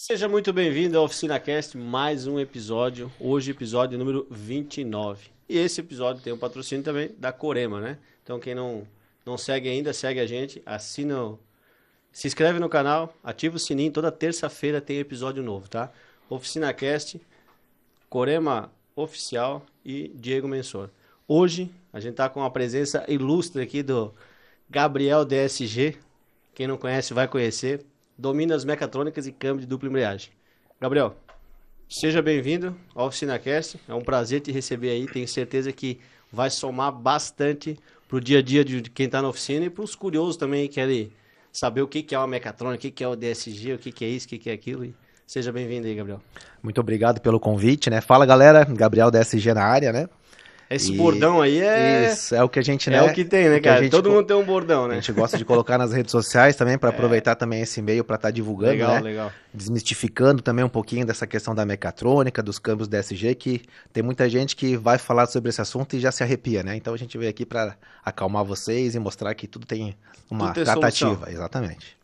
Seja muito bem-vindo ao OficinaCast, mais um episódio, hoje episódio número 29. E esse episódio tem o patrocínio também da Corema, né? Então quem não segue ainda, segue a gente, se inscreve no canal, ativa o sininho, toda terça-feira tem episódio novo, tá? OficinaCast, Corema Oficial e Diego Mensor. Hoje a gente tá com a presença ilustre aqui do Gabriel DSG. Quem não conhece vai conhecer. Domina as mecatrônicas e câmbio de dupla embreagem. Gabriel, seja bem-vindo ao OficinaCast. É um prazer te receber aí. Tenho certeza que vai somar bastante pro dia a dia de quem está na oficina e para os curiosos também que querem saber o que é uma mecatrônica, o que é o DSG, o que é isso, o que é aquilo. E seja bem-vindo aí, Gabriel. Muito obrigado pelo convite, né? Fala, galera. Gabriel da SG na área, né? Esse E bordão aí isso é o que a gente, é o né? que tem, O né, que a cara? gente, Todo mundo tem um bordão, a né? gente gosta de colocar nas redes sociais também para aproveitar também esse meio para estar divulgando, Legal, né? legal. Desmistificando também um pouquinho dessa questão da mecatrônica, dos câmbios DSG, que tem muita gente que vai falar sobre esse assunto e já se arrepia, né? Então a gente veio aqui para acalmar vocês e mostrar que tudo tem Tudo uma tem solução. tratativa, exatamente.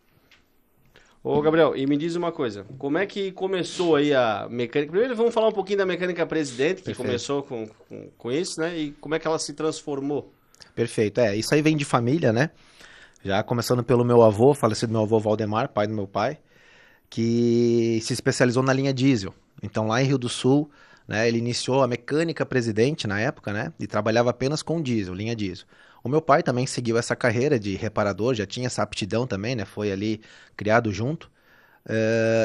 Ô, Gabriel, e me diz uma coisa, como é que começou aí a mecânica? Primeiro vamos falar um pouquinho da mecânica presidente, que Perfeito. começou com isso, né? E como é que ela se transformou? Perfeito. Isso aí vem de família, né? Já começando pelo meu avô, falecido meu avô Valdemar, pai do meu pai, que se especializou na linha diesel. Então, lá em Rio do Sul, né, ele iniciou a mecânica presidente na época, né, e trabalhava apenas com diesel, linha diesel. O meu pai também seguiu essa carreira de reparador, já tinha essa aptidão também, né, foi ali criado junto.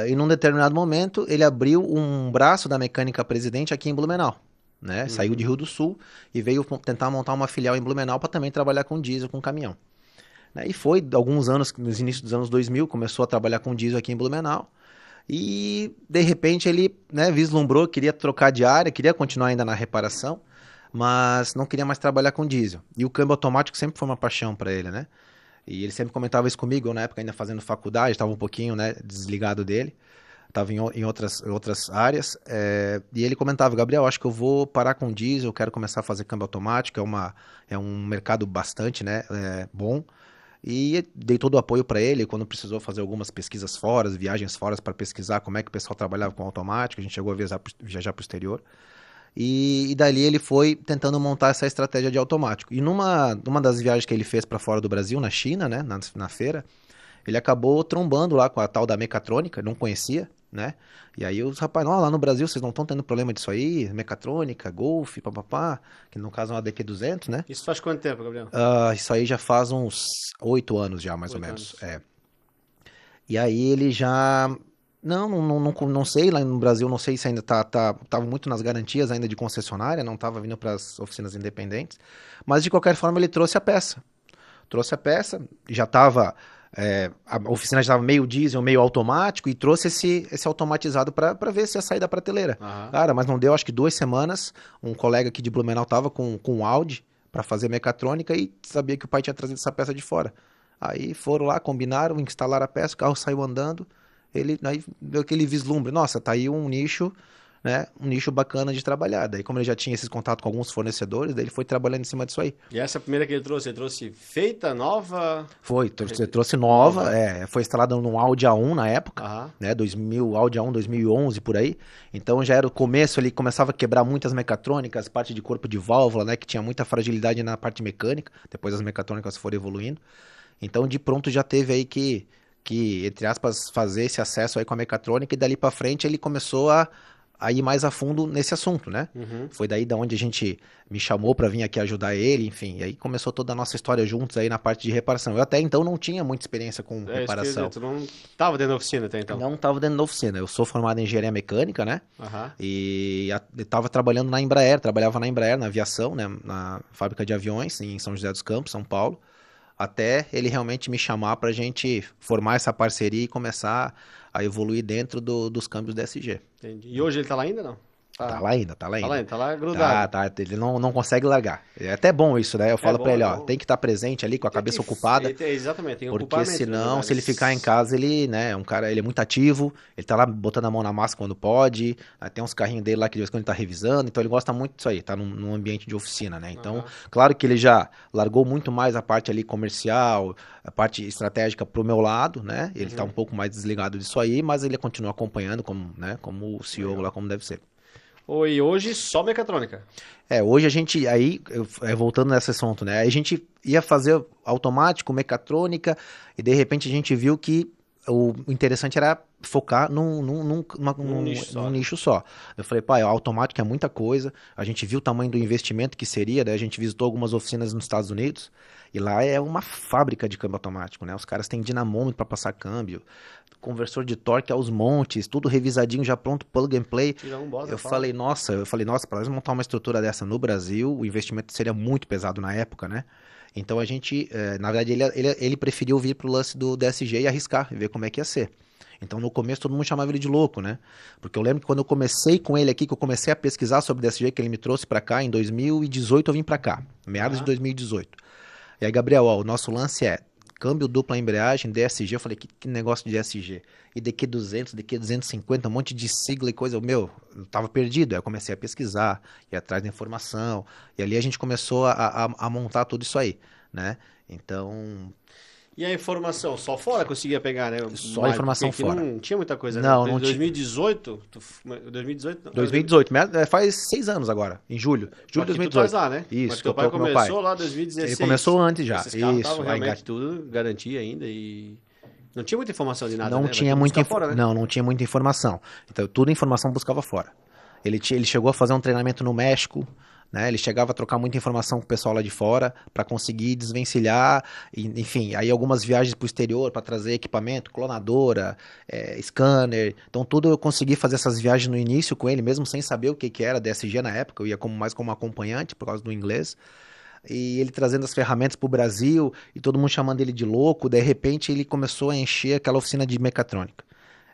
E num determinado momento, ele abriu um braço da mecânica presidente aqui em Blumenau. Né, saiu de Uhum. Rio do Sul e veio tentar montar uma filial em Blumenau para também trabalhar com diesel, com caminhão. Né, e foi alguns anos, nos inícios dos anos 2000, começou a trabalhar com diesel aqui em Blumenau. E de repente ele, né, vislumbrou, queria trocar de área, queria continuar ainda na reparação, mas não queria mais trabalhar com diesel. E o câmbio automático sempre foi uma paixão para ele, né? E ele sempre comentava isso comigo, eu na época ainda fazendo faculdade, estava um pouquinho, né, desligado dele, estava em outras áreas, e ele comentava, Gabriel, acho que eu vou parar com diesel, eu quero começar a fazer câmbio automático, é um mercado bastante, né, bom, e dei todo o apoio para ele quando precisou fazer algumas pesquisas fora, viagens fora para pesquisar como é que o pessoal trabalhava com automático. A gente chegou a viajar para o exterior. E dali ele foi tentando montar essa estratégia de automático. E numa das viagens que ele fez para fora do Brasil, na China, né, na feira, ele acabou trombando lá com a tal da mecatrônica, não conhecia, né? E aí os rapazes, lá no Brasil vocês não estão tendo problema disso aí, mecatrônica, Golf, papapá, que no caso é uma DQ200, né? Isso faz quanto tempo, Gabriel? Isso aí já faz uns 8 anos já, mais ou 8 anos. menos. E aí ele já. Não sei, lá no Brasil não sei se ainda tava muito nas garantias ainda de concessionária, não estava vindo para as oficinas independentes, mas de qualquer forma ele trouxe a peça. Trouxe a peça, já estava. A oficina já estava meio diesel, meio automático, e trouxe esse automatizado para ver se ia sair da prateleira. Aham. Cara, mas não deu, acho que 2 semanas. Um colega aqui de Blumenau tava com um Audi para fazer mecatrônica e sabia que o pai tinha trazido essa peça de fora. Aí foram lá, combinaram, instalaram a peça, o carro saiu andando. Ele aí deu aquele vislumbre. Nossa, tá aí um nicho, né? Um nicho bacana de trabalhar. Daí, como ele já tinha esses contatos com alguns fornecedores, daí ele foi trabalhando em cima disso aí. E essa primeira que ele trouxe feita, nova? Você trouxe nova, Nova. foi instalada num Audi A1 na época, Aham. né? 2000, Audi A1 2011 por aí. Então já era o começo ali, começava a quebrar muitas mecatrônicas, parte de corpo de válvula, né? Que tinha muita fragilidade na parte mecânica. Depois as mecatrônicas foram evoluindo. Então, de pronto, já teve aí entre aspas, fazer esse acesso aí com a mecatrônica e dali para frente ele começou a ir mais a fundo nesse assunto, né? Uhum. Foi daí da onde a gente me chamou para vir aqui ajudar ele, enfim, e aí começou toda a nossa história juntos aí na parte de reparação. Eu até então não tinha muita experiência com É isso que eu ia dizer, reparação. tu não tava dentro da oficina até então. Não estava dentro da oficina. Eu sou formado em engenharia mecânica, né? Aham. E estava trabalhando na Embraer, trabalhava na Embraer, na aviação, né? Na fábrica de aviões em São José dos Campos, São Paulo, até ele realmente me chamar para a gente formar essa parceria e começar a evoluir dentro dos câmbios DSG. Entendi. E hoje ele tá lá ainda, não? Tá lá ainda, tá lá Tá lá, ainda. tá lá Tá, grudado. tá, ele não consegue largar. É até bom isso, né? Eu É falo pra bom, é ele, ó, bom. tem que estar presente ali com a Tem que, cabeça ocupada, exatamente, tem que ocupar porque a mente, na senão, se verdade. ele ficar em casa, ele, né, é um cara, ele é muito ativo, ele tá lá botando a mão na massa quando pode, tem uns carrinhos dele lá que de vez em quando ele tá revisando, então ele gosta muito disso aí, tá num ambiente de oficina, né? Então, Aham. claro que ele já largou muito mais a parte ali comercial, a parte estratégica pro meu lado, né? Ele tá um Uhum. pouco mais desligado disso aí, mas ele continua acompanhando como, né, como o CEO lá, Legal. como deve ser. Oi, hoje só mecatrônica. Hoje a gente, aí, voltando nesse assunto, né? A gente ia fazer automático, mecatrônica, e de repente a gente viu que o interessante era focar Num nicho num só, né? nicho só. Eu falei, pai, o automático é muita coisa, a gente viu o tamanho do investimento que seria, daí a gente visitou algumas oficinas nos Estados Unidos, e lá é uma fábrica de câmbio automático, né? Os caras têm dinamômetro para passar câmbio, conversor de torque aos montes, tudo revisadinho, já pronto, plug and play. Tira um, bota Eu fora. falei, nossa, para nós montar uma estrutura dessa no Brasil, o investimento seria muito pesado na época, né? Então a gente, na verdade, ele preferiu vir pro lance do DSG e arriscar, e ver como é que ia ser. Então no começo todo mundo chamava ele de louco, né? Porque eu lembro que quando eu comecei com ele aqui, que eu comecei a pesquisar sobre o DSG, que ele me trouxe para cá, em 2018 eu vim para cá, meados de Aham. 2018. E aí, Gabriel, ó, o nosso lance é câmbio dupla embreagem, DSG. Eu falei, que negócio de DSG? E DQ200, DQ250, um monte de sigla e coisa. Meu, eu tava perdido. Aí eu comecei a pesquisar, ir atrás da informação. E ali a gente começou a montar tudo isso aí, né? Então, E a informação? Só fora conseguia pegar, né? só Mas, porque informação aqui fora. não tinha muita coisa, né? Não, Em não tinha. 2018, 2018 não, 2018, faz 6 anos agora, em julho. Julho mas de que tu estás 2018. lá, né? Mas Isso, que eu teu pai tô com meu pai. começou lá em Ele começou 2016. antes já. Esses carros estavam Isso, realmente tudo garantia ainda e não tinha muita informação de nada, não né? Vai tinha tudo muita buscar fora, né? não tinha muita informação. Então, toda informação buscava fora. Ele chegou a fazer um treinamento no México, né? Ele chegava a trocar muita informação com o pessoal lá de fora para conseguir desvencilhar, enfim, aí algumas viagens para o exterior para trazer equipamento, clonadora, scanner. Então, tudo eu consegui fazer essas viagens no início com ele, mesmo sem saber o que que era DSG na época. Eu ia mais como acompanhante por causa do inglês. E ele trazendo as ferramentas para o Brasil e todo mundo chamando ele de louco. De repente, ele começou a encher aquela oficina de mecatrônica.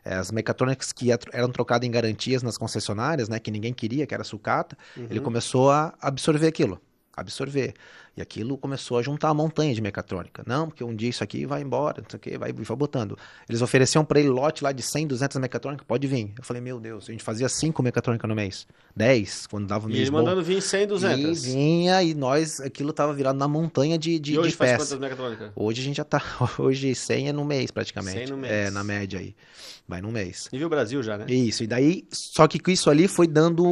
As mecatrônicas que eram trocadas em garantias nas concessionárias, né, que ninguém queria, que era sucata, ele Uhum. começou a absorver aquilo, absorver. E aquilo começou a juntar a montanha de mecatrônica. Não, porque um dia isso aqui vai embora, não sei o que, vai botando. Eles ofereciam para ele lote lá de 100, 200 mecatrônicas, pode vir. Eu falei, meu Deus, a gente fazia 5 mecatrônicas no mês, 10 quando dava um E mês ele bom. mandando vir 100, E 200. vinha, e nós, aquilo tava virado na montanha E de hoje faz peça. quantas mecatrônicas? Hoje a gente já tá, hoje 100 é no mês 100 praticamente, no na mês. média aí, vai no mês. Nível Brasil já, né? Isso, e daí, só que com isso ali foi dando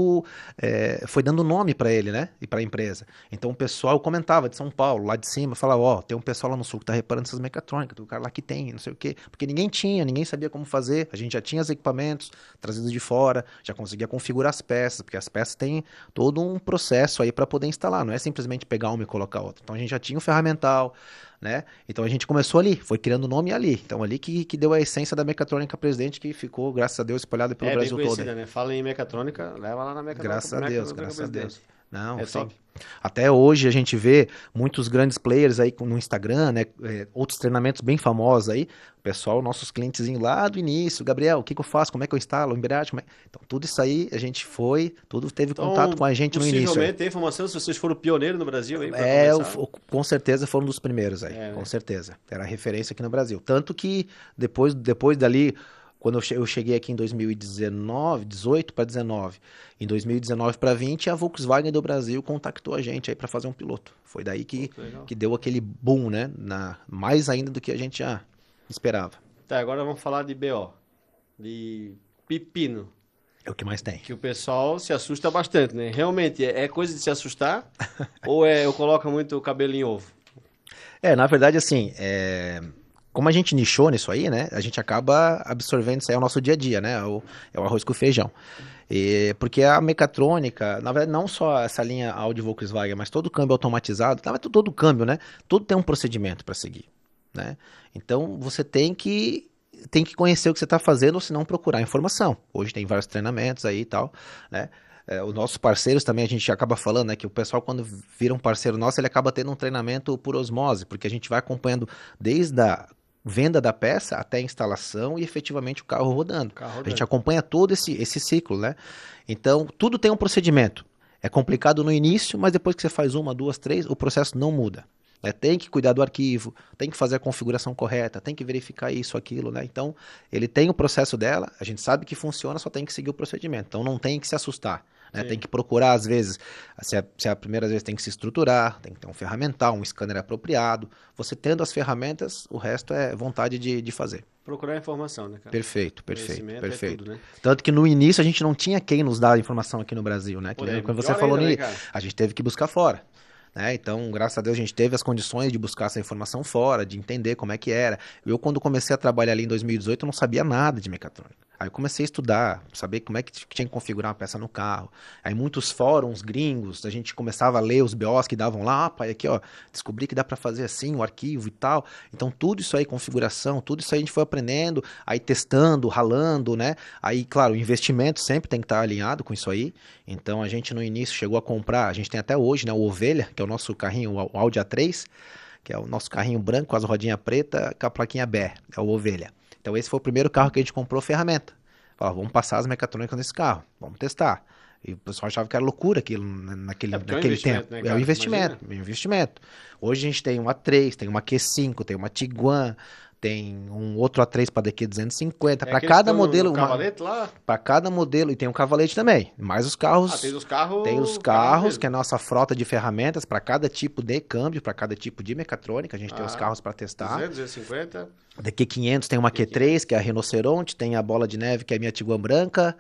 nome para ele, né? E para a empresa. Então o pessoal comentava de São Paulo, lá de cima, falava, ó, tem um pessoal lá no sul que tá reparando essas mecatrônicas, tem um cara lá que tem, não sei o quê. Porque ninguém tinha, ninguém sabia como fazer, a gente já tinha os equipamentos trazidos de fora, já conseguia configurar as peças, porque as peças têm todo um processo aí para poder instalar, não é simplesmente pegar uma e colocar outra. Então a gente já tinha o ferramental, né? Então a gente começou ali, foi criando nome ali. Então ali que deu a essência da mecatrônica presidente, que ficou, graças a Deus, espalhada pelo É bem Brasil todo aí. conhecida, né? Fala em mecatrônica, leva lá na Graças a Deus, mecatrônica graças a Deus. presidente. Não, É sim. top. Até hoje a gente vê muitos grandes players aí no Instagram, né? Outros treinamentos bem famosos aí. O pessoal, nossos clientes lá do início, Gabriel, o que que eu faço? Como é que eu instalo? Embreagem? Então, tudo isso aí a gente foi, tudo teve contato com Então, a gente no início aí. possivelmente tem informação se vocês foram pioneiro no Brasil aí para começar. Com certeza foram um dos primeiros aí, É, com né? certeza. Era referência aqui no Brasil. Tanto que depois dali, quando eu cheguei aqui em 2019, 18 para 19, em 2019 para 20, a Volkswagen do Brasil contactou a gente aí para fazer um piloto. Foi daí Pô, que legal. que deu aquele boom, né? Mais ainda do que a gente já esperava. Tá, agora vamos falar de BO, de pepino, É o que mais tem. que o pessoal se assusta bastante, né? Realmente, é coisa de se assustar ou eu coloco muito o cabelo em ovo? Na verdade, assim, como a gente nichou nisso aí, né? A gente acaba absorvendo isso aí ao nosso dia a dia, né? É o arroz com feijão. Porque a mecatrônica, na verdade, não só essa linha Audi Volkswagen, mas todo o câmbio automatizado, na verdade, todo o câmbio, né? Tudo tem um procedimento para seguir, né? Então, você tem que conhecer o que você está fazendo, ou se não procurar informação. Hoje tem vários treinamentos aí e tal, né? Os nossos parceiros também, a gente acaba falando, né, que o pessoal, quando vira um parceiro nosso, ele acaba tendo um treinamento por osmose, porque a gente vai acompanhando desde venda da peça até a instalação e efetivamente o carro rodando. Carro A rodando. gente acompanha todo esse ciclo, né? Então, tudo tem um procedimento. É complicado no início, mas depois que você faz uma, duas, três, o processo não muda. Né? Tem que cuidar do arquivo, tem que fazer a configuração correta, tem que verificar isso, aquilo, né? Então, ele tem o processo dela, a gente sabe que funciona, só tem que seguir o procedimento. Então, não tem que se assustar. Né? Tem que procurar, às vezes, se é a primeira vez tem que se estruturar, tem que ter um ferramental, um scanner apropriado. Você tendo as ferramentas, o resto é vontade de fazer. Procurar informação, né, cara? Perfeito, perfeito, Conhecimento perfeito. é tudo, né? Tanto que no início a gente não tinha quem nos dar a informação aqui no Brasil, né? Pô, Que é nem quando você pior falou, ainda, né, cara? a gente teve que buscar fora. Né? Então, graças a Deus, a gente teve as condições de buscar essa informação fora, de entender como é que era. Eu, quando comecei a trabalhar ali em 2018, eu não sabia nada de mecatrônica. Aí eu comecei a estudar, saber como é que tinha que configurar uma peça no carro. Aí muitos fóruns gringos, a gente começava a ler os BOs que davam lá, ah, pai, aqui ó, descobri que dá para fazer assim, o arquivo e tal. Então tudo isso aí, configuração, tudo isso aí a gente foi aprendendo, aí testando, ralando, né? Aí, claro, o investimento sempre tem que estar alinhado com isso aí. Então a gente no início chegou a comprar, a gente tem até hoje, né, o Ovelha, que é o nosso carrinho, o Audi A3, que é o nosso carrinho branco com as rodinhas pretas, com a plaquinha BR, é o Ovelha. Então esse foi o primeiro carro que a gente comprou ferramenta. Falava, vamos passar as mecatrônicas nesse carro, vamos testar. E o pessoal achava que era loucura aquilo Porque é um naquele tempo. investimento, né, É um cara? investimento, Imagina. é um investimento. Hoje a gente tem uma A3, tem uma Q5, tem uma Tiguan, tem um outro A3 para DQ 250. É Para aqueles que cada estão no modelo, cavalete lá? para cada modelo, e tem um cavalete também. Mais os Ah, tem carros, os tem os carros carros, que é a mesmo. nossa frota de ferramentas para cada tipo de câmbio, para cada tipo de mecatrônica. A gente tem os Ah, carros para testar. 200, 250. DQ500 tem uma Q3, que é a Rinoceronte, tem a Bola de Neve, que é a minha Tiguan branca.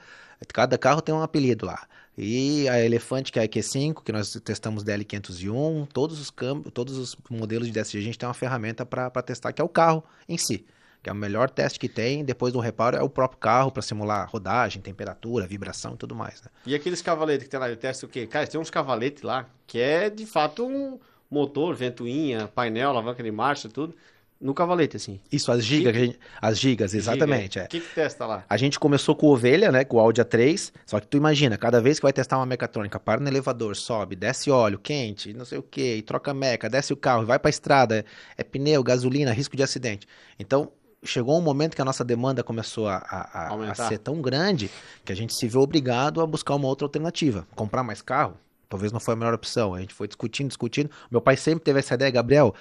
Cada carro tem um apelido lá. E a Elefante, que é a Q5, que nós testamos DL501, todos os câmbios, todos os modelos de DSG, a gente tem uma ferramenta para testar, que é o carro em si. Que é o melhor teste que tem, depois do reparo é o próprio carro para simular rodagem, temperatura, vibração e tudo mais. Né? E aqueles cavaletes que tem lá, ele testa o quê? Cara, tem uns cavaletes lá que é de fato um motor, ventoinha, painel, alavanca de marcha, tudo. No cavalete, assim. Isso, as Que gigas, que... as gigas, Giga, é. exatamente. É. Que testa lá? A gente começou com o Ovelha, né, com o Audi A3, só que tu imagina, cada vez que vai testar uma mecatrônica, para no elevador, sobe, desce óleo quente, não sei o que, e troca meca, desce o carro, vai pra estrada, é pneu, gasolina, risco de acidente. Então, chegou um momento que a nossa demanda começou a ser Aumentar? tão grande que a gente se viu obrigado a buscar uma outra alternativa. Comprar mais carro, talvez não foi a melhor opção. A gente foi discutindo, discutindo. Meu pai sempre teve essa ideia, Gabriel,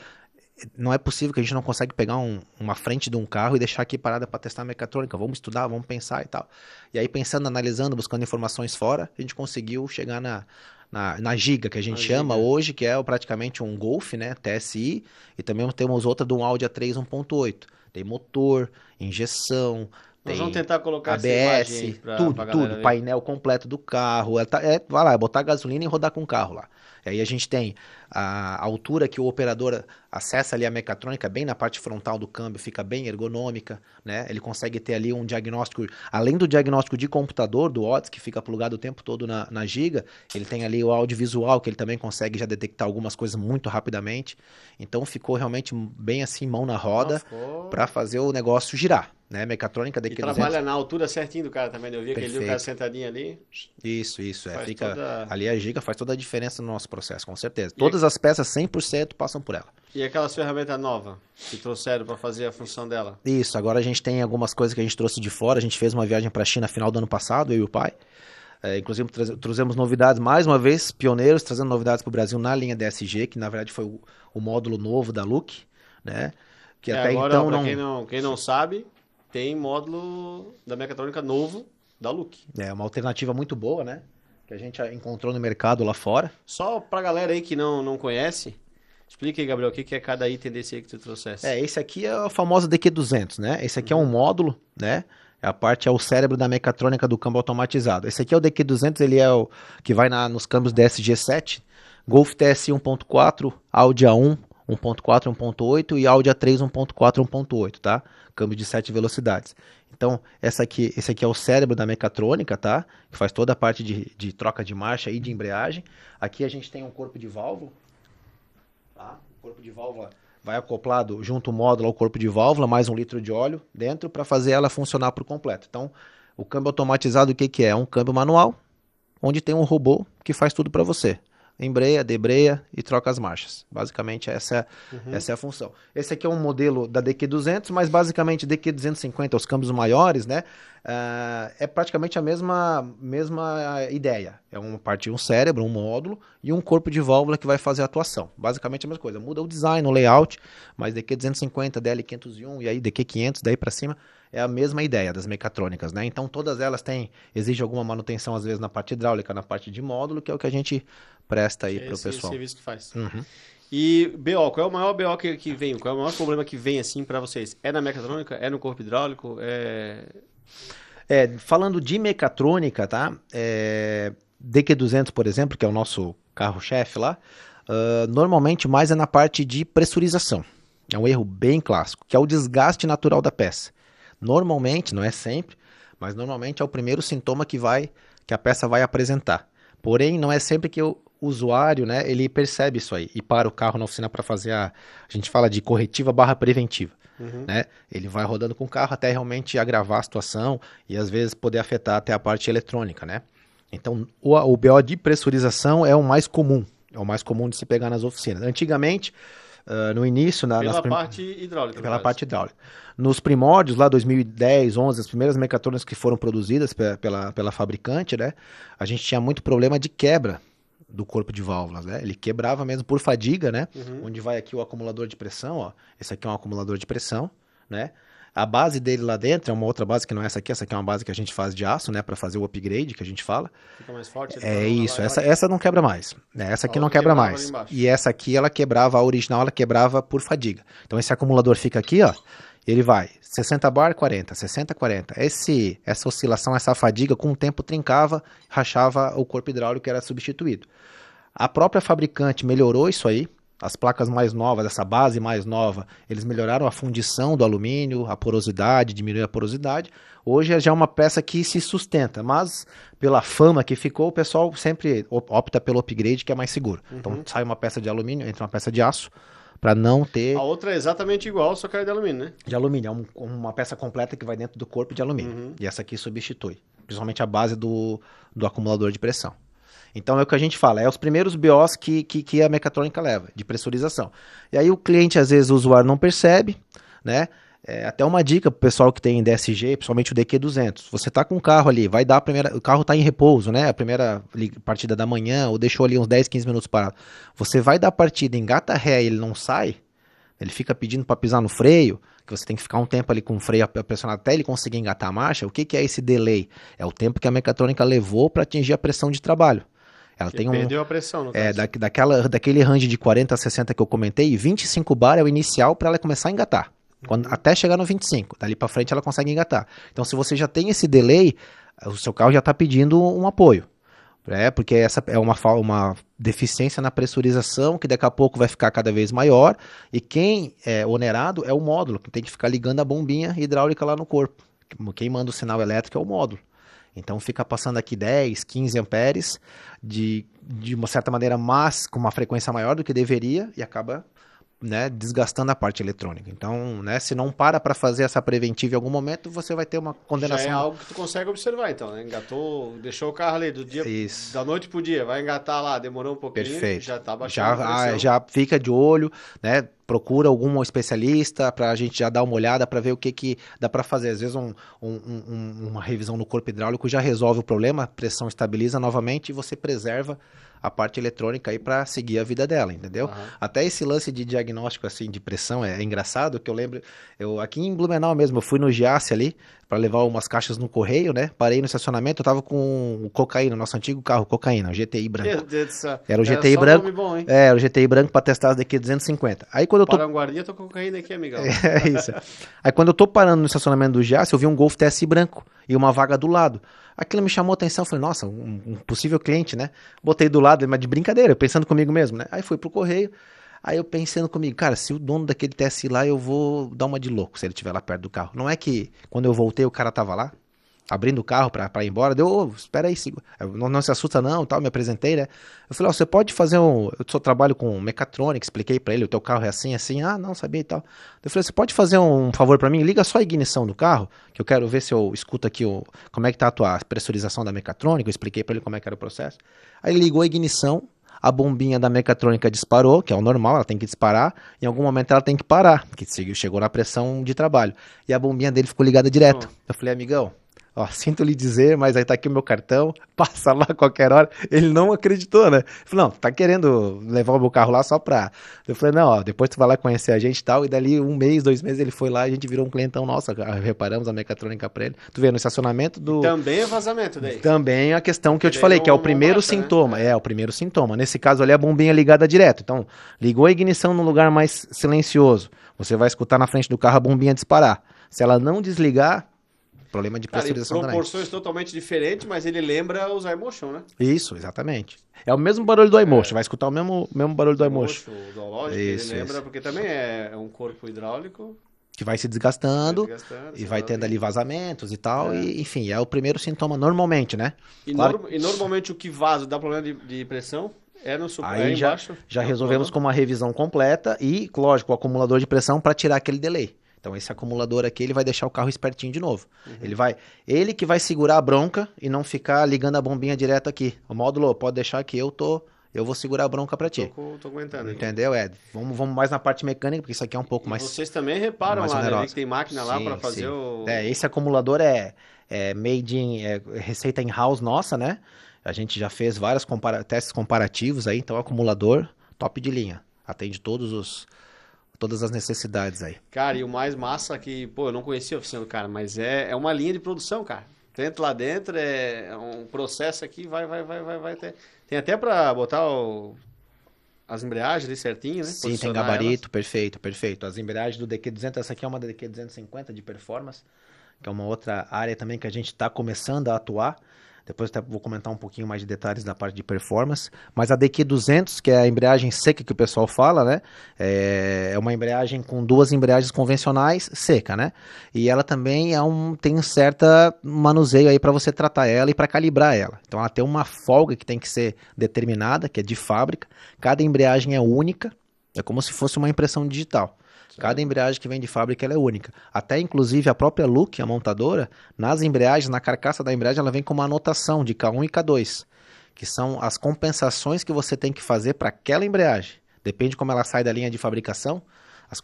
não é possível que a gente não consegue pegar uma frente de um carro e deixar aqui parada para testar a mecatrônica. Vamos estudar, vamos pensar e tal. E aí, pensando, analisando, buscando informações fora, a gente conseguiu chegar na Giga, que a gente A chama giga. hoje, que é praticamente um Golf, né? TSI. E também temos outra de um Audi A3 1.8. Tem motor, injeção, Nós vamos tem tentar colocar essa imagem aí ABS, pra tudo, tudo, galera ver. painel completo do carro. Vai lá, é botar gasolina e rodar com o carro lá. E aí a gente tem a altura que o operador acessa ali a mecatrônica, bem na parte frontal do câmbio, fica bem ergonômica, né? Ele consegue ter ali um diagnóstico, além do diagnóstico de computador, do OTS, que fica plugado o tempo todo na Giga, ele tem ali o audiovisual, que ele também consegue já detectar algumas coisas muito rapidamente. Então ficou realmente bem assim, mão na Não, roda, ficou... para fazer o negócio girar, né? Mecatrônica E DQ200, trabalha na altura certinho do cara também, né? Eu vi aquele dia o cara perfeito. sentadinho ali, Isso, faz fica, toda... ali a Giga faz toda a diferença no nosso processo, com certeza. E, Todas as peças 100% passam por ela. e aquelas ferramentas novas que trouxeram pra fazer a função dela? Isso, agora a gente tem algumas coisas que a gente trouxe de fora, a gente fez uma viagem para a China final do ano passado, eu e o pai. Inclusive trouxemos novidades, mais uma vez, pioneiros, trazendo novidades para o Brasil na linha DSG, que na verdade foi o módulo novo da Look, né? Que É, até agora, ó, então pra não... quem não sabe, tem módulo da mecatrônica novo da Look. É uma alternativa muito boa, né? Que a gente encontrou no mercado lá fora. Só pra galera aí que não conhece, explica aí, Gabriel, o que que é cada item desse aí que tu trouxesse. Esse aqui é o famoso DQ200, né? Esse aqui é um Uhum. módulo, né? É o cérebro da mecatrônica do câmbio automatizado. Esse aqui é o DQ200, ele é o que vai nos câmbios DSG7, Golf TSI 1.4, Audi A1 1.4, 1.8 e Audi A3 1.4, 1.8, tá? Câmbio de 7 velocidades. Então, esse aqui é o cérebro da mecatrônica, tá? Que faz toda a parte de troca de marcha e de embreagem. Aqui a gente tem um corpo de válvula, tá? O corpo de válvula vai acoplado junto o módulo ao corpo de válvula, mais 1 litro de óleo dentro para fazer ela funcionar por completo. Então, o câmbio automatizado, o que que é? É um câmbio manual, onde tem um robô que faz tudo para você. embreia, debreia e troca as marchas. Basicamente essa é a função. Esse aqui é um modelo da DQ200, mas basicamente DQ250, os câmbios maiores, né? É praticamente a mesma ideia. É uma parte, um cérebro, um módulo e um corpo de válvula que vai fazer a atuação. Basicamente a mesma coisa. Muda o design, o layout, mas DQ250, DL501 e aí DQ500, daí para cima, é a mesma ideia das mecatrônicas, né? Então todas elas exige alguma manutenção às vezes na parte hidráulica, na parte de módulo, que é o que a gente presta aí para o pessoal. Serviço que faz. Uhum. E BO, qual é o maior BO que vem? Qual é o maior problema que vem assim para vocês? É na mecatrônica? É no corpo hidráulico? Falando de mecatrônica, tá? DQ200, por exemplo, que é o nosso carro-chefe lá, normalmente mais é na parte de pressurização. É um erro bem clássico, que é o desgaste natural da peça. Normalmente, não é sempre, mas normalmente é o primeiro sintoma que a peça vai apresentar. Porém, não é sempre que o usuário, né, ele percebe isso aí e para o carro na oficina para fazer a gente fala de corretiva barra preventiva. Né? Ele vai rodando com o carro até realmente agravar a situação e às vezes poder afetar até a parte eletrônica, né? Então, o BO de pressurização é o mais comum de se pegar nas oficinas. Antigamente, no início, parte hidráulica. Pela parte hidráulica. Nos primórdios, lá 2010, 11, as primeiras mecatrônicas que foram produzidas pela fabricante, né? A gente tinha muito problema de quebra do corpo de válvulas, né? Ele quebrava mesmo por fadiga, né? Onde vai aqui o acumulador de pressão, ó. Esse aqui é um acumulador de pressão, né? A base dele lá dentro é uma outra base que não é essa aqui é uma base que a gente faz de aço, né? Para fazer o upgrade que a gente fala. Fica mais forte. Isso, essa não quebra mais. Né? Essa aqui não quebra mais. E essa aqui, ela quebrava, a original, ela quebrava por fadiga. Então esse acumulador fica aqui, ó. Ele vai 60 bar, 40, 60, 40. Essa oscilação, essa fadiga, com o tempo trincava, rachava o corpo hidráulico que era substituído. A própria fabricante melhorou isso aí. As placas mais novas, essa base mais nova, eles melhoraram a fundição do alumínio, a porosidade, diminuiu a porosidade. Hoje já é uma peça que se sustenta, mas pela fama que ficou, o pessoal sempre opta pelo upgrade, que é mais seguro. Então sai uma peça de alumínio, entra uma peça de aço, para não ter... A outra é exatamente igual, só que é de alumínio, né? De alumínio, é uma peça completa que vai dentro do corpo de alumínio. E essa aqui substitui, principalmente a base do acumulador de pressão. Então é o que a gente fala, é os primeiros BOs que a mecatrônica leva, de pressurização. E aí o cliente, às vezes, o usuário não percebe, né? Até uma dica pro pessoal que tem DSG, principalmente o DQ200. Você tá com o carro ali, vai dar o carro tá em repouso, né? A primeira partida da manhã, ou deixou ali uns 10, 15 minutos parado. Você vai dar a partida, engata ré e ele não sai, ele fica pedindo para pisar no freio, que você tem que ficar um tempo ali com o freio pressionado até ele conseguir engatar a marcha. O que é esse delay? É o tempo que a mecatrônica levou para atingir a pressão de trabalho. Ela tem perdeu a pressão, no caso. Daquele range de 40 a 60 que eu comentei, 25 bar é o inicial para ela começar a engatar. Até chegar no 25, dali para frente ela consegue engatar. Então, se você já tem esse delay, o seu carro já está pedindo um apoio. Porque essa é uma deficiência na pressurização que daqui a pouco vai ficar cada vez maior. E quem é onerado é o módulo, que tem que ficar ligando a bombinha hidráulica lá no corpo. Quem manda o sinal elétrico é o módulo. Então fica passando aqui 10, 15 amperes de uma certa maneira, mas com uma frequência maior do que deveria e acaba, né, desgastando a parte eletrônica. Então, né, se não para fazer essa preventiva em algum momento, você vai ter uma condenação. Já é algo que tu consegue observar, então, né? Engatou, deixou o carro ali da noite pro dia, vai engatar lá, demorou um pouquinho, perfeito. Já tá baixando a pressão. Já fica de olho, né? Procura algum especialista para a gente já dar uma olhada para ver o que dá para fazer. Às vezes uma revisão no corpo hidráulico já resolve o problema, a pressão estabiliza novamente e você preserva a parte eletrônica aí para seguir a vida dela, entendeu? Até esse lance de diagnóstico assim de pressão é engraçado, que eu lembro, aqui em Blumenau mesmo, eu fui no Giasse ali para levar umas caixas no correio, né? Parei no estacionamento, eu tava com o Cocaína, nosso antigo carro, Cocaína, o GTI branco. Meu Deus do céu. Era o GTI branco. Bom, hein? Era o GTI branco para testar as DQ250. Aí quando eu tô Paranguardinha, tô com Cocaína aqui, amigão. É isso. Aí quando eu tô parando no estacionamento do Giasse, eu vi um Golf TSI branco e uma vaga do lado. Aquilo me chamou a atenção, eu falei, nossa, um possível cliente, né? Botei do lado, mas de brincadeira, pensando comigo mesmo, né? Aí fui pro correio, aí eu pensando comigo, cara, se o dono daquele TSI lá, eu vou dar uma de louco se ele estiver lá perto do carro. Não é que quando eu voltei o cara tava lá, abrindo o carro pra ir embora, espera aí, não se assusta não, tal, me apresentei, né? Eu falei, você pode fazer eu só trabalho com mecatrônica, expliquei pra ele, o teu carro é assim, não, sabia e tal. Eu falei, você pode fazer um favor pra mim? Liga só a ignição do carro, que eu quero ver se eu escuto aqui como é que tá a tua pressurização da mecatrônica, eu expliquei pra ele como é que era o processo. Aí ele ligou a ignição, a bombinha da mecatrônica disparou, que é o normal, ela tem que disparar, em algum momento ela tem que parar, porque chegou na pressão de trabalho. E a bombinha dele ficou ligada direto. Eu falei, amigão, ó, sinto lhe dizer, mas aí tá aqui o meu cartão, passa lá a qualquer hora. Ele não acreditou, né? Falei, não, tá querendo levar o meu carro lá só pra... Eu falei, não, ó, depois tu vai lá conhecer a gente e tal, e dali 1 mês, 2 meses ele foi lá, a gente virou um clientão nosso, reparamos a mecatrônica pra ele. Tu vê, no estacionamento E do... também é vazamento daí. Também a questão que eu Porque te daí falei, que é o não primeiro baixa, né? sintoma, é o primeiro sintoma. Nesse caso ali, a bombinha ligada direto. Então, ligou a ignição num lugar mais silencioso, você vai escutar na frente do carro a bombinha disparar. Se ela não desligar, problema de Cara, em pressurização também. proporções totalmente diferentes, mas ele lembra os iMotion, né? Isso, exatamente. É o mesmo barulho do iMotion, vai escutar o mesmo barulho do iMotion. O Downlogic, Isso, ele lembra, isso. porque também é um corpo hidráulico, Que vai se vai desgastando desgastando, e você vai vai tendo ali ouvindo. vazamentos e tal. É. E, enfim, é o primeiro sintoma normalmente, né? E, Claro, e normalmente o que vaza dá problema de pressão é, no, é aí embaixo, já no resolvemos acumulador. com uma revisão completa e, lógico, o acumulador de pressão para tirar aquele delay. Então esse acumulador aqui, ele vai deixar o carro espertinho de novo. Ele que vai segurar a bronca e não ficar ligando a bombinha direto aqui. O módulo, pode deixar que eu vou segurar a bronca para ti. Tô aguentando aqui. Entendeu, Ed? Vamos mais na parte mecânica, porque isso aqui é um pouco E mais, vocês também reparam mais lá, né? Eu vi que onerosa. tem máquina lá para Sim, fazer sim. o... Esse acumulador é made in, receita in-house nossa, né? A gente já fez vários testes comparativos aí, então acumulador top de linha. Atende todas as necessidades aí. Cara, e o mais massa que, pô, eu não conhecia a oficina do cara, mas é uma linha de produção, cara. Dentro lá dentro é um processo aqui, vai ter. Tem até pra botar as embreagens ali certinho, né? Sim, tem Posicionar gabarito, perfeito, perfeito. As embreagens do DQ200, essa aqui é uma da DQ250 de performance, que é uma outra área também que a gente está começando a atuar. Depois até vou comentar um pouquinho mais de detalhes da parte de performance. Mas a DQ200, que é a embreagem seca que o pessoal fala, né? É uma embreagem com 2 embreagens convencionais seca, né? E ela também tem um certo manuseio aí para você tratar ela e para calibrar ela. Então ela tem uma folga que tem que ser determinada, que é de fábrica. Cada embreagem é única, é como se fosse uma impressão digital. Cada embreagem que vem de fábrica ela é única. Até inclusive a própria Look, a montadora, nas embreagens, na carcaça da embreagem, ela vem com uma anotação de K1 e K2, que são as compensações que você tem que fazer para aquela embreagem. Depende de como ela sai da linha de fabricação, as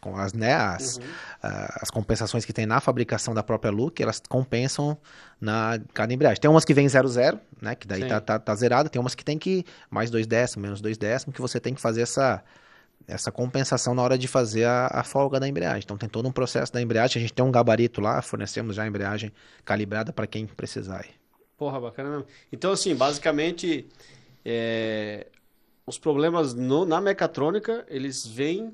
compensações que tem na fabricação da própria Look, elas compensam na cada embreagem. Tem umas que vem 00, né, que daí Sim. tá zerada, tem umas que tem que mais 2 décimos, menos 2 décimos, que você tem que fazer essa compensação na hora de fazer a folga da embreagem. Então tem todo um processo da embreagem, a gente tem um gabarito lá, fornecemos já a embreagem calibrada para quem precisar aí. Porra, bacana mesmo. Então, assim, basicamente, os problemas na mecatrônica, eles vêm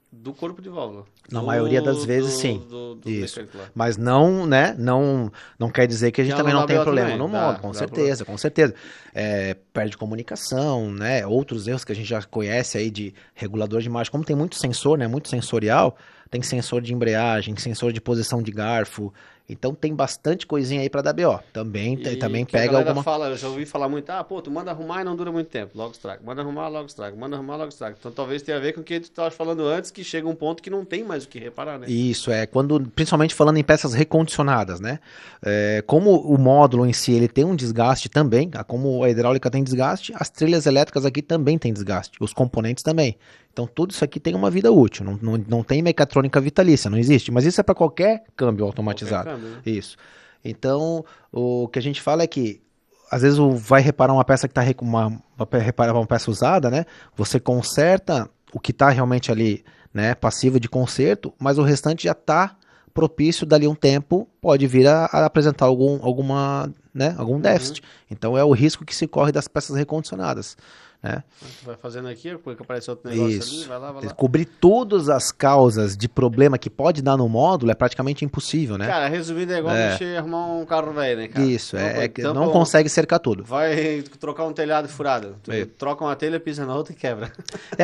do corpo de válvula. Na maioria das vezes, sim. Do Isso. mecânico lá. Mas não, né? Não quer dizer que a gente Já também não não dá tem BO problema também, no modo, com dá certeza, com certeza. Perde comunicação, né? Outros erros que a gente já conhece aí de regulador de margem. Como tem muito sensor, né? Muito sensorial, tem sensor de embreagem, sensor de posição de garfo. Então tem bastante coisinha aí para dar BO. Também E que a pega galera alguma. fala, eu já ouvi falar muito, pô, tu manda arrumar e não dura muito tempo, logo estraga. Manda arrumar, logo estraga. Manda arrumar, logo estraga. Então talvez tenha a ver com o que tu estava falando antes, que chega um ponto que não tem mais o que reparar, né? Isso, principalmente falando em peças recondicionadas, né? Como o módulo em si ele tem um desgaste também, como a hidráulica tem desgaste, as trilhas elétricas aqui também tem desgaste, os componentes também. Então tudo isso aqui tem uma vida útil, não tem mecatrônica vitalícia, não existe, mas isso é para qualquer câmbio automatizado. Qualquer câmbio, né? Isso. Então, o que a gente fala é que às vezes vai reparar uma peça que está reparar uma peça usada, né? Você conserta o que está realmente ali, né, passivo de conserto, mas o restante já está propício, dali um tempo, pode vir a apresentar algum déficit. Então é o risco que se corre das peças recondicionadas. Né? Tu vai fazendo aqui, porque aparece outro negócio ali, Isso. vai lá. Cobrir todas as causas de problema que pode dar no módulo é praticamente impossível, né? Cara, resumindo, é igual mexer e arrumar um carro velho, né, cara? Isso, Então, não consegue cercar tudo. Vai trocar um telhado furado. Tu É. troca uma telha, pisa na outra e quebra.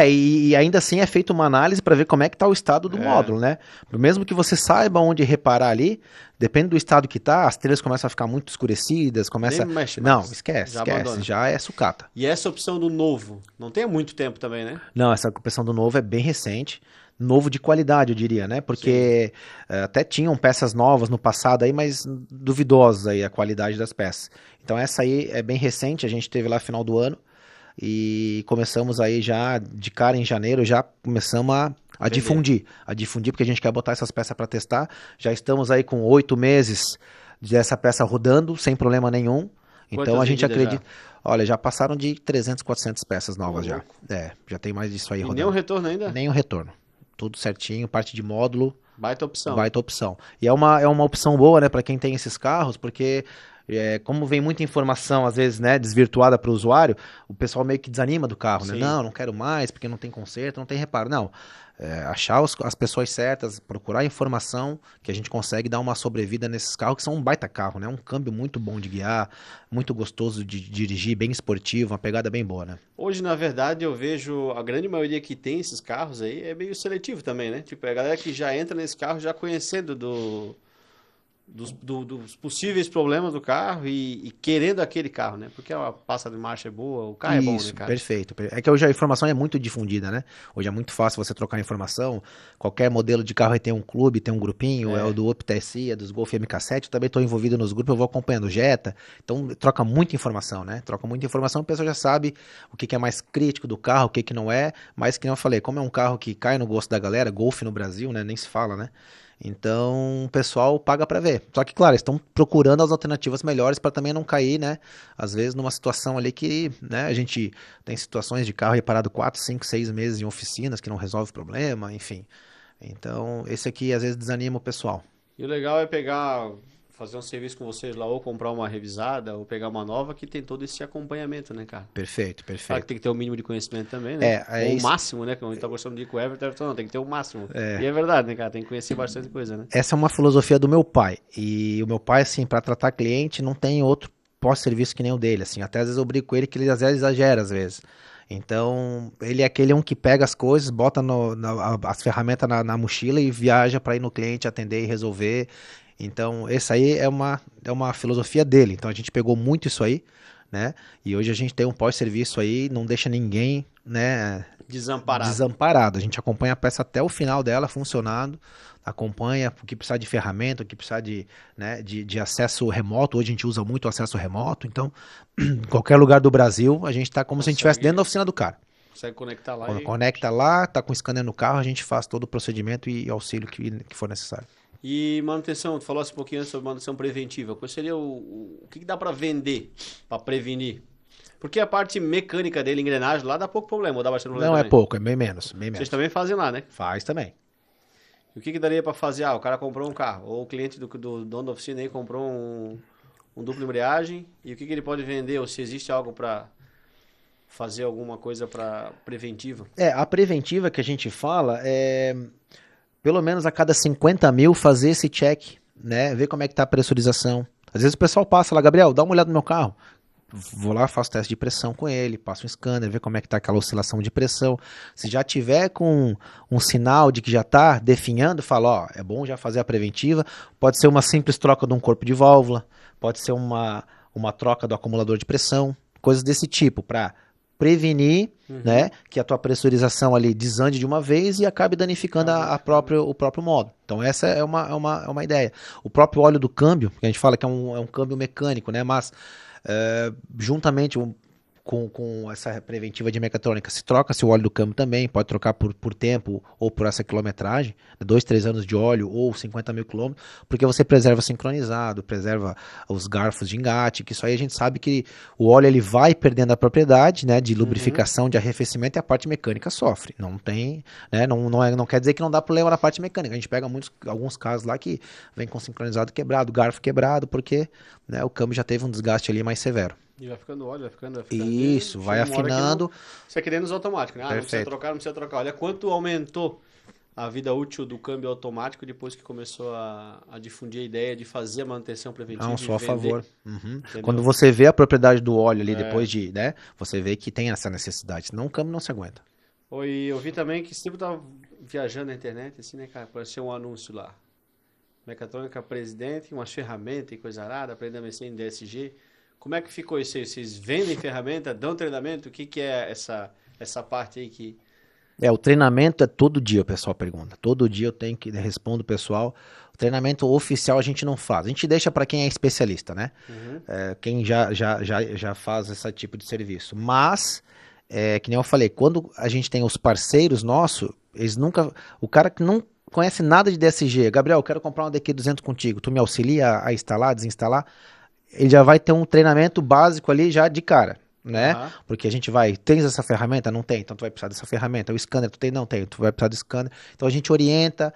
E ainda assim é feita uma análise para ver como é que está o estado do módulo, né? Mesmo que você saiba onde reparar ali, depende do estado que tá, as telhas começam a ficar muito escurecidas, Nem mexe mais. Não, esquece, abandona. já é sucata. E essa opção do novo, não tem há muito tempo também, né? Não, essa opção do novo é bem recente, novo de qualidade, eu diria, né? Porque até tinham peças novas no passado aí, mas duvidosas aí a qualidade das peças. Então essa aí é bem recente, a gente teve lá no final do ano. e começamos aí já, de cara em janeiro, já começamos a difundir, porque a gente quer botar essas peças para testar. Já estamos aí com 8 meses dessa peça rodando, sem problema nenhum. Então Quantas a gente vendidas já? acredita. Olha, já passaram de 300, 400 peças Ô, novas já. louco. Já tem mais disso aí E nem um rodando. retorno ainda? Nem o retorno. Tudo certinho, parte de módulo, Baita opção. baita opção. E é uma opção boa, né, para quem tem esses carros, porque como vem muita informação, às vezes, né, desvirtuada para o usuário, o pessoal meio que desanima do carro, né? Sim. Não quero mais, porque não tem conserto, não tem reparo. Não. Achar as pessoas certas, procurar informação, que a gente consegue dar uma sobrevida nesses carros, que são um baita carro, né? Um câmbio muito bom de guiar, muito gostoso de dirigir, bem esportivo, uma pegada bem boa, né? Hoje, na verdade, eu vejo a grande maioria que tem esses carros aí é meio seletivo também, né? Tipo, é a galera que já entra nesse carro já conhecendo dos possíveis problemas do carro e querendo aquele carro, né? Porque a passa de marcha é boa, o carro é bom, né, Isso, cara? perfeito. É que hoje a informação é muito difundida, né? Hoje é muito fácil você trocar informação. Qualquer modelo de carro aí tem um clube, tem um grupinho, é o É, do Up TSI, é dos Golf MK7. Eu também estou envolvido nos grupos, eu vou acompanhando o Jetta. Então troca muita informação, né? Troca muita informação, a pessoa já sabe o que que é mais crítico do carro, o que que não é. Mas que nem eu falei, como é um carro que cai no gosto da galera, Golf no Brasil, né? Nem se fala, né? Então, o pessoal paga para ver. Só que, claro, estão procurando as alternativas melhores para também não cair, né? Às vezes numa situação ali que, né, a gente tem situações de carro reparado 4, 5, 6 meses em oficinas que não resolve o problema, enfim. Então, esse aqui às vezes desanima o pessoal. e o legal é pegar, fazer um serviço com vocês lá, ou comprar uma revisada, ou pegar uma nova, que tem todo esse acompanhamento, né, cara? Perfeito, Claro que perfeito. tem que ter o mínimo de conhecimento também, né? É Ou o isso. máximo, né? Como a gente tá gostando de ir com o Everton, não, tem que ter o máximo. E é verdade, né, cara? Tem que conhecer bastante coisa, né? Essa é uma filosofia do meu pai. E o meu pai, assim, para tratar cliente, não tem outro pós-serviço que nem o dele, assim. Até às vezes eu brigo com ele que ele às vezes exagera, às vezes. Então, ele é aquele um que pega as coisas, bota as ferramentas na mochila e viaja para ir no cliente atender e resolver. Então, essa aí é uma filosofia dele. Então, a gente pegou muito isso aí, né? E hoje a gente tem um pós-serviço aí, não deixa ninguém, né, Desamparado. desamparado. A gente acompanha a peça até o final dela funcionando, acompanha o que precisar de ferramenta, o que precisar de, né, de acesso remoto. Hoje a gente usa muito o acesso remoto, então, em qualquer lugar do Brasil, a gente está como se a gente estivesse dentro da Consegue, oficina do cara. consegue conectar lá Quando e. conecta lá, tá com o scanner no carro, a gente faz todo o procedimento e auxílio que for necessário. E manutenção, tu falasse um pouquinho antes sobre manutenção preventiva. Qual seria o que dá para vender, para prevenir? Porque a parte mecânica dele, engrenagem, lá dá pouco problema, ou dá bastante problema Não é também. pouco, é bem menos, bem Vocês menos. também fazem lá, né? Faz também. E o que daria para fazer? Ah, o cara comprou um carro, ou o cliente do dono da oficina aí comprou um duplo embreagem, e o que ele pode vender, ou se existe algo para fazer alguma coisa para preventiva. A preventiva que a gente fala é pelo menos a cada 50 mil fazer esse check, né? Ver como é que tá a pressurização. Às vezes o pessoal passa lá, Gabriel, dá uma olhada no meu carro. Vou lá, faço teste de pressão com ele, passo um scanner, ver como é que tá aquela oscilação de pressão. Se já tiver com um sinal de que já tá definhando, fala, ó, é bom já fazer a preventiva. Pode ser uma simples troca de um corpo de válvula, pode ser uma troca do acumulador de pressão, coisas desse tipo, para prevenir, né, que a tua pressurização ali desande de uma vez e acabe danificando o próprio módulo. Então essa é uma ideia. O próprio óleo do câmbio, que a gente fala que é um câmbio mecânico, né, mas juntamente com essa preventiva de mecatrônica, se troca-se o óleo do câmbio também, pode trocar por tempo ou por essa quilometragem, 2, 3 anos de óleo ou 50 mil quilômetros, porque você preserva sincronizado, preserva os garfos de engate, que isso aí a gente sabe que o óleo ele vai perdendo a propriedade, né, de lubrificação, de arrefecimento, e a parte mecânica sofre. Não tem, né, não quer dizer que não dá problema na parte mecânica. A gente pega alguns casos lá que vem com sincronizado quebrado, garfo quebrado, porque, né, o câmbio já teve um desgaste ali mais severo. E vai ficando óleo, vai ficando. Isso, vai Chega uma hora que não. afinando. Isso é que nem nos automáticos, né? Ah, não precisa Perfeito. trocar, não precisa trocar. Olha quanto aumentou a vida útil do câmbio automático depois que começou a difundir a ideia de fazer a manutenção preventiva Não, e sou a vender. favor. Uhum. Entendeu? Quando você vê a propriedade do óleo ali depois de, né, você vê que tem essa necessidade, senão o câmbio não se aguenta. Oi, eu vi também que esse tempo tava viajando na internet, assim, né, cara? Apareceu um anúncio lá. Mecatrônica Presidente, umas ferramentas e coisa arada, aprender a mexer em DSG. Como é que ficou isso aí? Vocês vendem ferramenta, dão treinamento? O que é essa parte aí que... O treinamento é todo dia, o pessoal pergunta. Todo dia eu tenho que respondo o pessoal. O treinamento oficial a gente não faz. A gente deixa para quem é especialista, né? Quem já faz esse tipo de serviço. Mas que nem eu falei, quando a gente tem os parceiros nossos, eles nunca, o cara que não conhece nada de DSG, Gabriel, eu quero comprar uma DQ200 contigo, tu me auxilia a instalar, desinstalar? Ele já vai ter um treinamento básico ali já de cara, né? Aham. Porque a gente vai, tens essa ferramenta? Não tem, então tu vai precisar dessa ferramenta. O scanner, tu tem? Não tem, tu vai precisar do scanner. Então a gente orienta,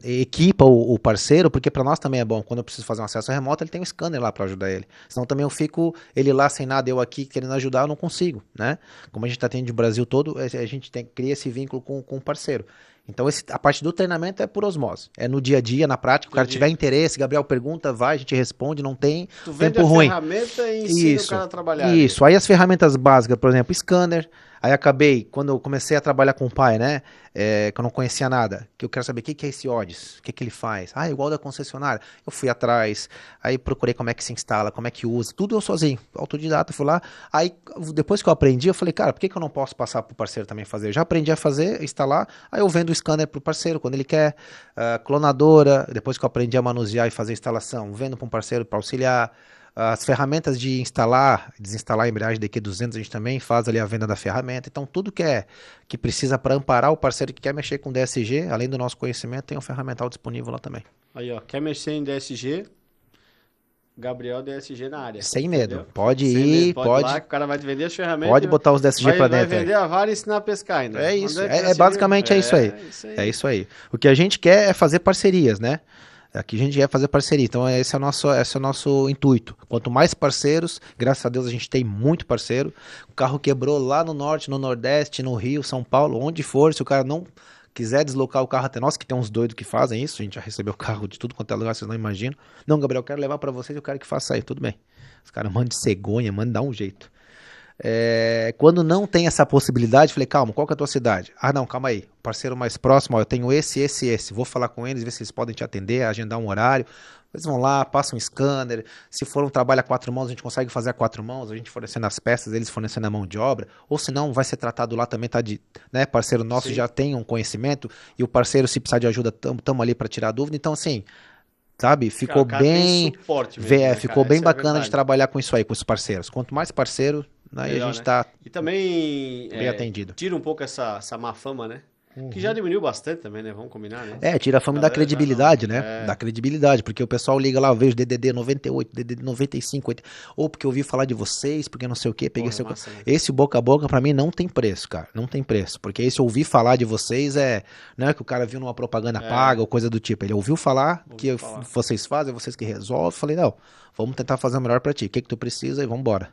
equipa o parceiro, porque para nós também é bom. Quando eu preciso fazer um acesso remoto, ele tem um scanner lá para ajudar ele. Senão também eu fico, ele lá sem nada, eu aqui querendo ajudar, eu não consigo, né? Como a gente está tendo o Brasil todo, a gente cria esse vínculo com o parceiro. Então, a parte do treinamento é por osmose. É no dia a dia, na prática. O cara Entendi. tiver interesse, Gabriel pergunta, vai, a gente responde, não tem Tu vende tempo a ruim. ferramenta e ensina o Isso, cara a trabalhar ali. isso. Aí as ferramentas básicas, por exemplo, scanner. Aí acabei, quando eu comecei a trabalhar com o pai, né? Que eu não conhecia nada. Que eu quero saber o que é esse ODIS, o que ele faz. Ah, igual da concessionária. Eu fui atrás, aí procurei como é que se instala, como é que usa. Tudo eu sozinho, autodidata, fui lá. Aí depois que eu aprendi, eu falei, cara, por que eu não posso passar pro parceiro também fazer? Eu já aprendi a fazer, instalar. Aí eu vendo o scanner pro parceiro quando ele quer. Clonadora, depois que eu aprendi a manusear e fazer instalação, vendo para um parceiro para auxiliar. As ferramentas de instalar, desinstalar a embreagem DQ200, a gente também faz ali a venda da ferramenta. Então, tudo que precisa para amparar o parceiro que quer mexer com DSG, além do nosso conhecimento, tem um ferramental disponível lá também. Aí, ó, quer mexer em DSG? Gabriel DSG na área. Sem medo. Entendeu? Pode Sem medo, ir, pode ir lá que pode, o cara vai te vender as ferramentas pode botar os DSG para vai dentro aí. vender a vara e ensinar a pescar ainda. É Onde isso, é que já é se viu? basicamente é isso aí. É, isso É aí. isso aí. O que a gente quer é fazer parcerias, né? Aqui a gente quer fazer parceria. Então esse é o nosso intuito. Quanto mais parceiros, graças a Deus a gente tem muito parceiro. O carro quebrou lá no norte, no nordeste, no Rio, São Paulo, onde for, se o cara não quiser deslocar o carro até nós, que tem uns doidos que fazem isso, a gente já recebeu carro de tudo quanto é lugar, vocês não imaginam. Não, Gabriel, eu quero levar para vocês, eu quero que faça aí, tudo bem. Os caras mandam de cegonha, mandam dar um jeito. Quando não tem essa possibilidade, falei, calma, qual que é a tua cidade? Ah, não, calma aí, parceiro mais próximo, ó, eu tenho esse, vou falar com eles, ver se eles podem te atender, agendar um horário. Eles vão lá, passam um scanner, se for um trabalho a quatro mãos, a gente consegue fazer a quatro mãos, a gente fornecendo as peças, eles fornecendo a mão de obra, ou se não, vai ser tratado lá também, tá né, parceiro nosso Sim. já tem um conhecimento, e o parceiro, se precisar de ajuda, tamo ali para tirar dúvida, então assim, sabe, Cara, ficou o cara tem bem, suporte mesmo, né, ficou cara? bem Essa é a bacana de verdade. trabalhar com isso aí, com os parceiros. Quanto mais parceiro, aí a Melhor, gente né? tá E também bem atendido. tira um pouco essa má fama, né? Que já diminuiu bastante também, né? Vamos combinar, né? Tira a fama da Galera já não. credibilidade, né? Da credibilidade, porque o pessoal liga lá, eu vejo DDD 98, DDD 95, ou porque eu ouvi falar de vocês, porque não sei o que, peguei Porra, é seu. massa, né? Esse boca a boca pra mim não tem preço, cara, não tem preço, porque esse ouvir falar de vocês não é que o cara viu numa propaganda paga É, ou coisa do tipo, ele ouviu falar ouvi que falar. vocês fazem, vocês que resolvem, eu falei, não, vamos tentar fazer o melhor pra ti, o que que tu precisa e vambora,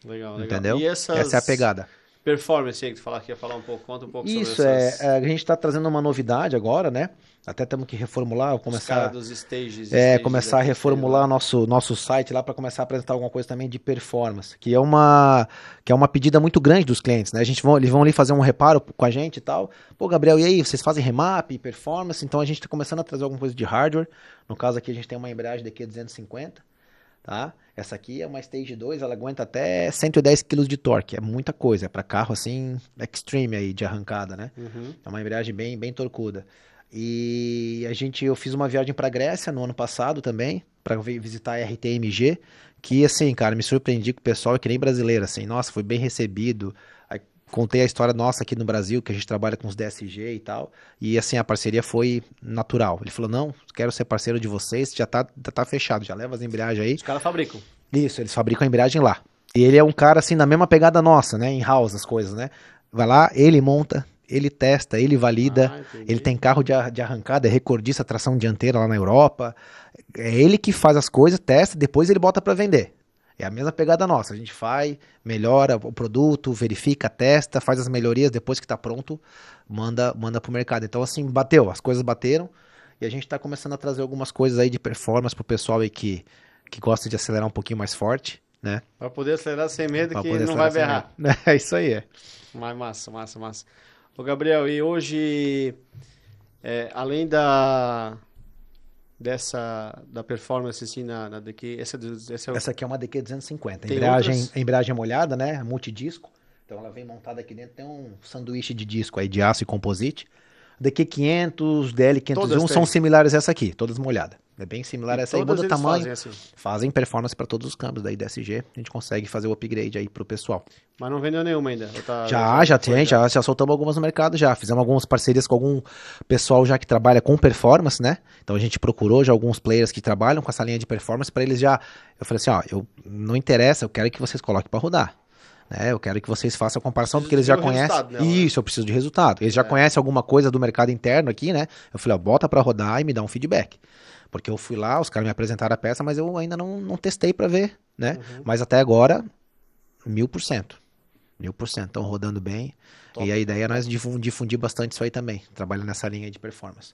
Legal, legal. entendeu? E Essa é a essas pegada. performance aí que tu falar que ia falar um pouco, conta um pouco sobre Isso, essas. a gente está trazendo uma novidade agora, né? Até temos que reformular, Os caras começar dos stages começar a aqui que fez lá. reformular nosso site lá para começar a apresentar alguma coisa também de performance, que é uma pedida muito grande dos clientes, né? Eles vão ali fazer um reparo com a gente e tal. Pô, Gabriel, e aí, vocês fazem remap, performance? Então a gente está começando a trazer alguma coisa de hardware. No caso aqui a gente tem uma embreagem DQ250, tá? Essa aqui é uma Stage 2, ela aguenta até 110 kg de torque, é muita coisa, é para carro assim extreme aí de arrancada, né? Uhum. É uma embreagem bem torcuda. E eu fiz uma viagem para Grécia no ano passado também, para visitar a RTMG, que assim, cara, me surpreendi com o pessoal, é que nem brasileiro, assim, nossa, foi bem recebido. Aí, contei a história nossa aqui no Brasil, que a gente trabalha com os DSG e tal, e assim, a parceria foi natural. Ele falou, não, quero ser parceiro de vocês, já tá fechado, já leva as embreagens aí. Os caras fabricam. Isso, eles fabricam a embreagem lá. E ele é um cara assim, na mesma pegada nossa, né, em house as coisas, né. Vai lá, ele monta, ele testa, ele valida, Ah, ele entendi. tem carro de arrancada, é recordista tração dianteira lá na Europa. É ele que faz as coisas, testa, depois ele bota para vender. É a mesma pegada nossa. A gente faz, melhora o produto, verifica, testa, faz as melhorias, depois que está pronto, manda pro mercado. Então, assim, bateu, as coisas bateram e a gente está começando a trazer algumas coisas aí de performance pro pessoal aí que gosta de acelerar um pouquinho mais forte, né? Pra poder acelerar sem medo Para que poder não vai acelerar sem medo. berrar. É isso aí, é. Mas massa, massa, massa. Ô, Gabriel, e hoje, além da performance assim na DQ, essa Essa aqui é uma DQ250. tem outras? Embreagem molhada, né? Multidisco. Então ela vem montada aqui dentro, tem um sanduíche de disco aí de aço e composite. DQ500, Todas DL501 são têm. similares a essa aqui, todas molhadas. É bem similar E a essa aí, todas muda o eles tamanho. fazem assim. Fazem performance para todos os câmbios da DSG. A gente consegue fazer o upgrade aí pro pessoal. Mas não vendeu nenhuma ainda. Ou Já foi tem, já soltamos algumas no mercado já. Fizemos algumas parcerias com algum pessoal já que trabalha com performance, né? Então a gente procurou já alguns players que trabalham com essa linha de performance para eles já. Eu falei assim, ó, não interessa, eu quero que vocês coloquem para rodar. Né? Eu quero que vocês façam a comparação, porque eles já conhecem. Nela, né? Isso, eu preciso de resultado. Eles já conhecem alguma coisa do mercado interno aqui, né? Eu falei, ó, bota para rodar e me dá um feedback. Porque eu fui lá, os caras me apresentaram a peça, mas eu ainda não testei para ver, né? Mas até agora, 1000%. 1000%. Estão rodando bem. Top, e a ideia é top. nós difundir bastante isso aí também. Trabalhar nessa linha de performance.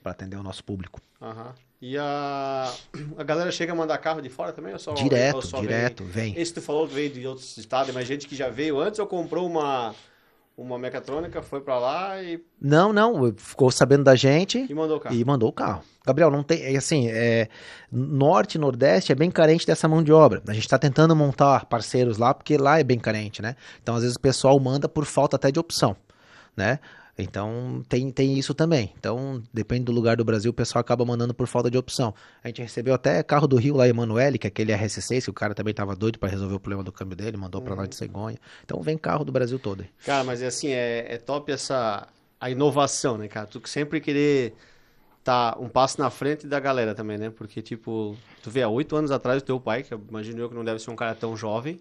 Para atender o nosso público. Aham. E a galera chega a mandar carro de fora também? Ou só, Direto, ou só vem. Esse tu falou que veio de outros estados, mas gente que já veio antes ou comprou uma mecatrônica, foi pra lá Não, ficou sabendo da gente e mandou o carro. e mandou o carro. Gabriel, não tem, assim, norte e nordeste é bem carente dessa mão de obra. A gente está tentando montar parceiros lá, porque lá é bem carente, né? Então, às vezes o pessoal manda por falta até de opção, né? Então, tem isso também. Então, depende do lugar do Brasil, o pessoal acaba mandando por falta de opção. A gente recebeu até carro do Rio lá, Emanuele, que é aquele RS6, que o cara também estava doido para resolver o problema do câmbio dele, mandou para nós de cegonha. Então, vem carro do Brasil todo. Cara, mas é assim, é top a inovação, né, cara? Tu sempre querer tá um passo na frente da galera também, né? Porque, tipo, tu vê, há 8 anos atrás o teu pai, que eu imagino eu que não deve ser um cara tão jovem,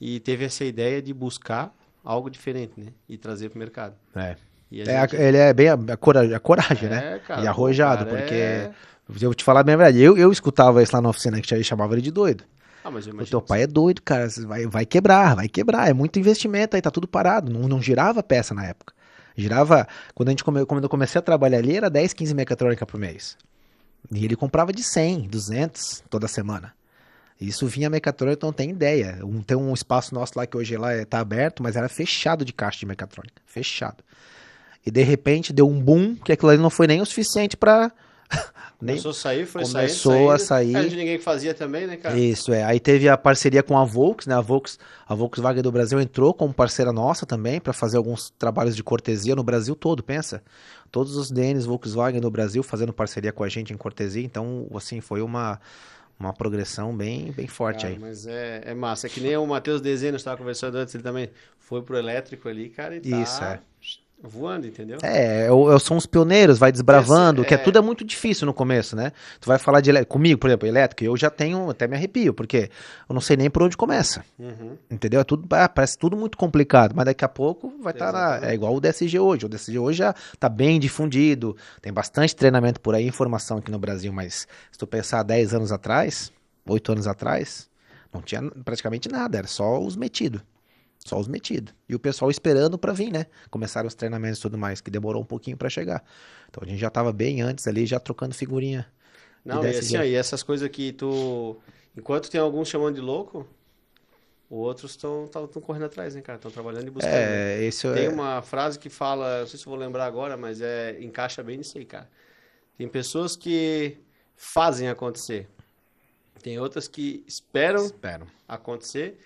e teve essa ideia de buscar algo diferente, né? E trazer pro mercado. É. E a gente... Ele é bem a coragem, né? cara, E arrojado, cara, porque... Eu vou te falar bem a verdade, eu escutava isso lá na oficina, que chamava ele de doido. Ah, mas eu O imagino teu pai é doido, cara, vai quebrar, é muito investimento aí, tá tudo parado, não girava peça na época. Girava, quando eu comecei a trabalhar ali, era 10, 15 mecatrônica por mês. E ele comprava de 100, 200 toda semana. Isso vinha mecatrônica, não tem ideia. Tem um espaço nosso lá que hoje lá tá aberto, mas era fechado de caixa de mecatrônica, fechado. E de repente deu um boom, que aquilo ali não foi nem o suficiente pra... Começou a sair, foi Começou a sair. Era de ninguém que fazia também, né, cara? Isso, Aí teve a parceria com a Volks, né? A Volkswagen do Brasil entrou como parceira nossa também para fazer alguns trabalhos de cortesia no Brasil todo, pensa. Todos os DNs Volkswagen do Brasil fazendo parceria com a gente em cortesia. Então, assim, foi uma progressão bem forte Cara, aí. mas é massa. É que nem o Matheus Dezeno estava conversando antes, ele também foi pro elétrico ali, cara, e Isso, tá voando, entendeu? São os pioneiros, vai desbravando, que é- tudo é muito difícil no começo, né? Tu vai falar de elétrico, comigo, por exemplo, elétrico, eu já tenho, até me arrepio, porque eu não sei nem por onde começa, Uhum. entendeu? Parece tudo muito complicado, mas daqui a pouco vai estar Exatamente. é igual o DSG hoje, o DSG hoje já tá bem difundido, tem bastante treinamento por aí, informação aqui no Brasil, mas se tu pensar 10 anos atrás, 8 anos atrás, não tinha praticamente nada, era só os metidos. Só os metidos. E o pessoal esperando pra vir, né? Começaram os treinamentos e tudo mais, que demorou um pouquinho pra chegar. Então a gente já tava bem antes ali, já trocando figurinha. Não, e assim, aí, essas coisas que tu... Enquanto tem alguns chamando de louco, os outros estão correndo atrás, né, cara? Estão trabalhando e buscando, né? Tem uma frase que fala, não sei se eu vou lembrar agora, mas encaixa bem nisso aí, cara. Tem pessoas que fazem acontecer. Tem outras que esperam acontecer.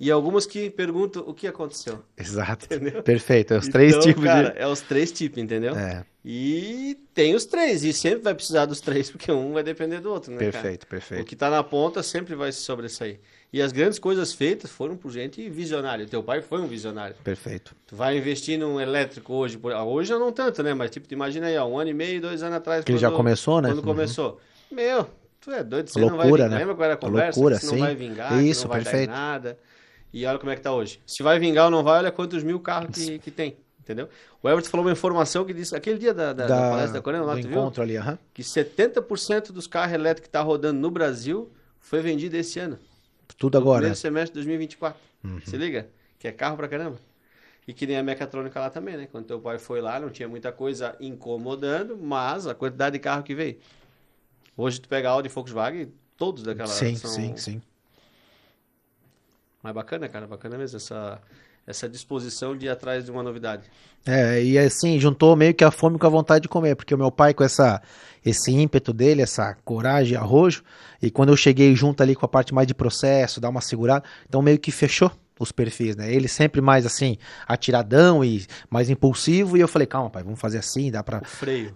E algumas que perguntam o que aconteceu. Exato. Entendeu? Perfeito. É os três tipos cara, é os 3 tipos, entendeu? É. E tem os 3. E sempre vai precisar dos 3, porque um vai depender do outro, né, Perfeito, cara? perfeito. O que tá na ponta sempre vai se sobressair. E as grandes coisas feitas foram por gente visionária. Teu pai foi um visionário. Perfeito. Tu vai investir num elétrico hoje. Hoje não tanto, né? Mas tipo, tu imagina aí, ó, 1 ano e meio, 2 anos atrás. Que ele já começou, né? Quando começou. Meu, tu é doido, você Loucura, não vai vingar. né? Lembra qual era a conversa? Loucura, que você não sim. vai vingar, Isso, que não vai perfeito. dar em nada. E olha como é que tá hoje. Se vai vingar ou não vai, olha quantos mil carros que tem, entendeu? O Everton falou uma informação que disse, aquele dia da palestra da Coreia, lá do tu encontro viu? ali, Que 70% dos carros elétricos que tá rodando no Brasil foi vendido esse ano. Tudo No agora. primeiro semestre de 2024. Se liga? Que é carro pra caramba. E que nem a mecatrônica lá também, né? Quando teu pai foi lá, não tinha muita coisa incomodando, mas a quantidade de carro que veio. Hoje tu pega Audi e Volkswagen, todos daquela... Sim, são... sim. Mas bacana, cara, bacana mesmo essa disposição de ir atrás de uma novidade. E assim, juntou meio que a fome com a vontade de comer, porque o meu pai com esse ímpeto dele, essa coragem, arrojo, e quando eu cheguei junto ali com a parte mais de processo, dar uma segurada, então meio que fechou os perfis, né? Ele sempre mais assim, atiradão e mais impulsivo, e eu falei, calma, pai, vamos fazer assim, dá pra... O freio.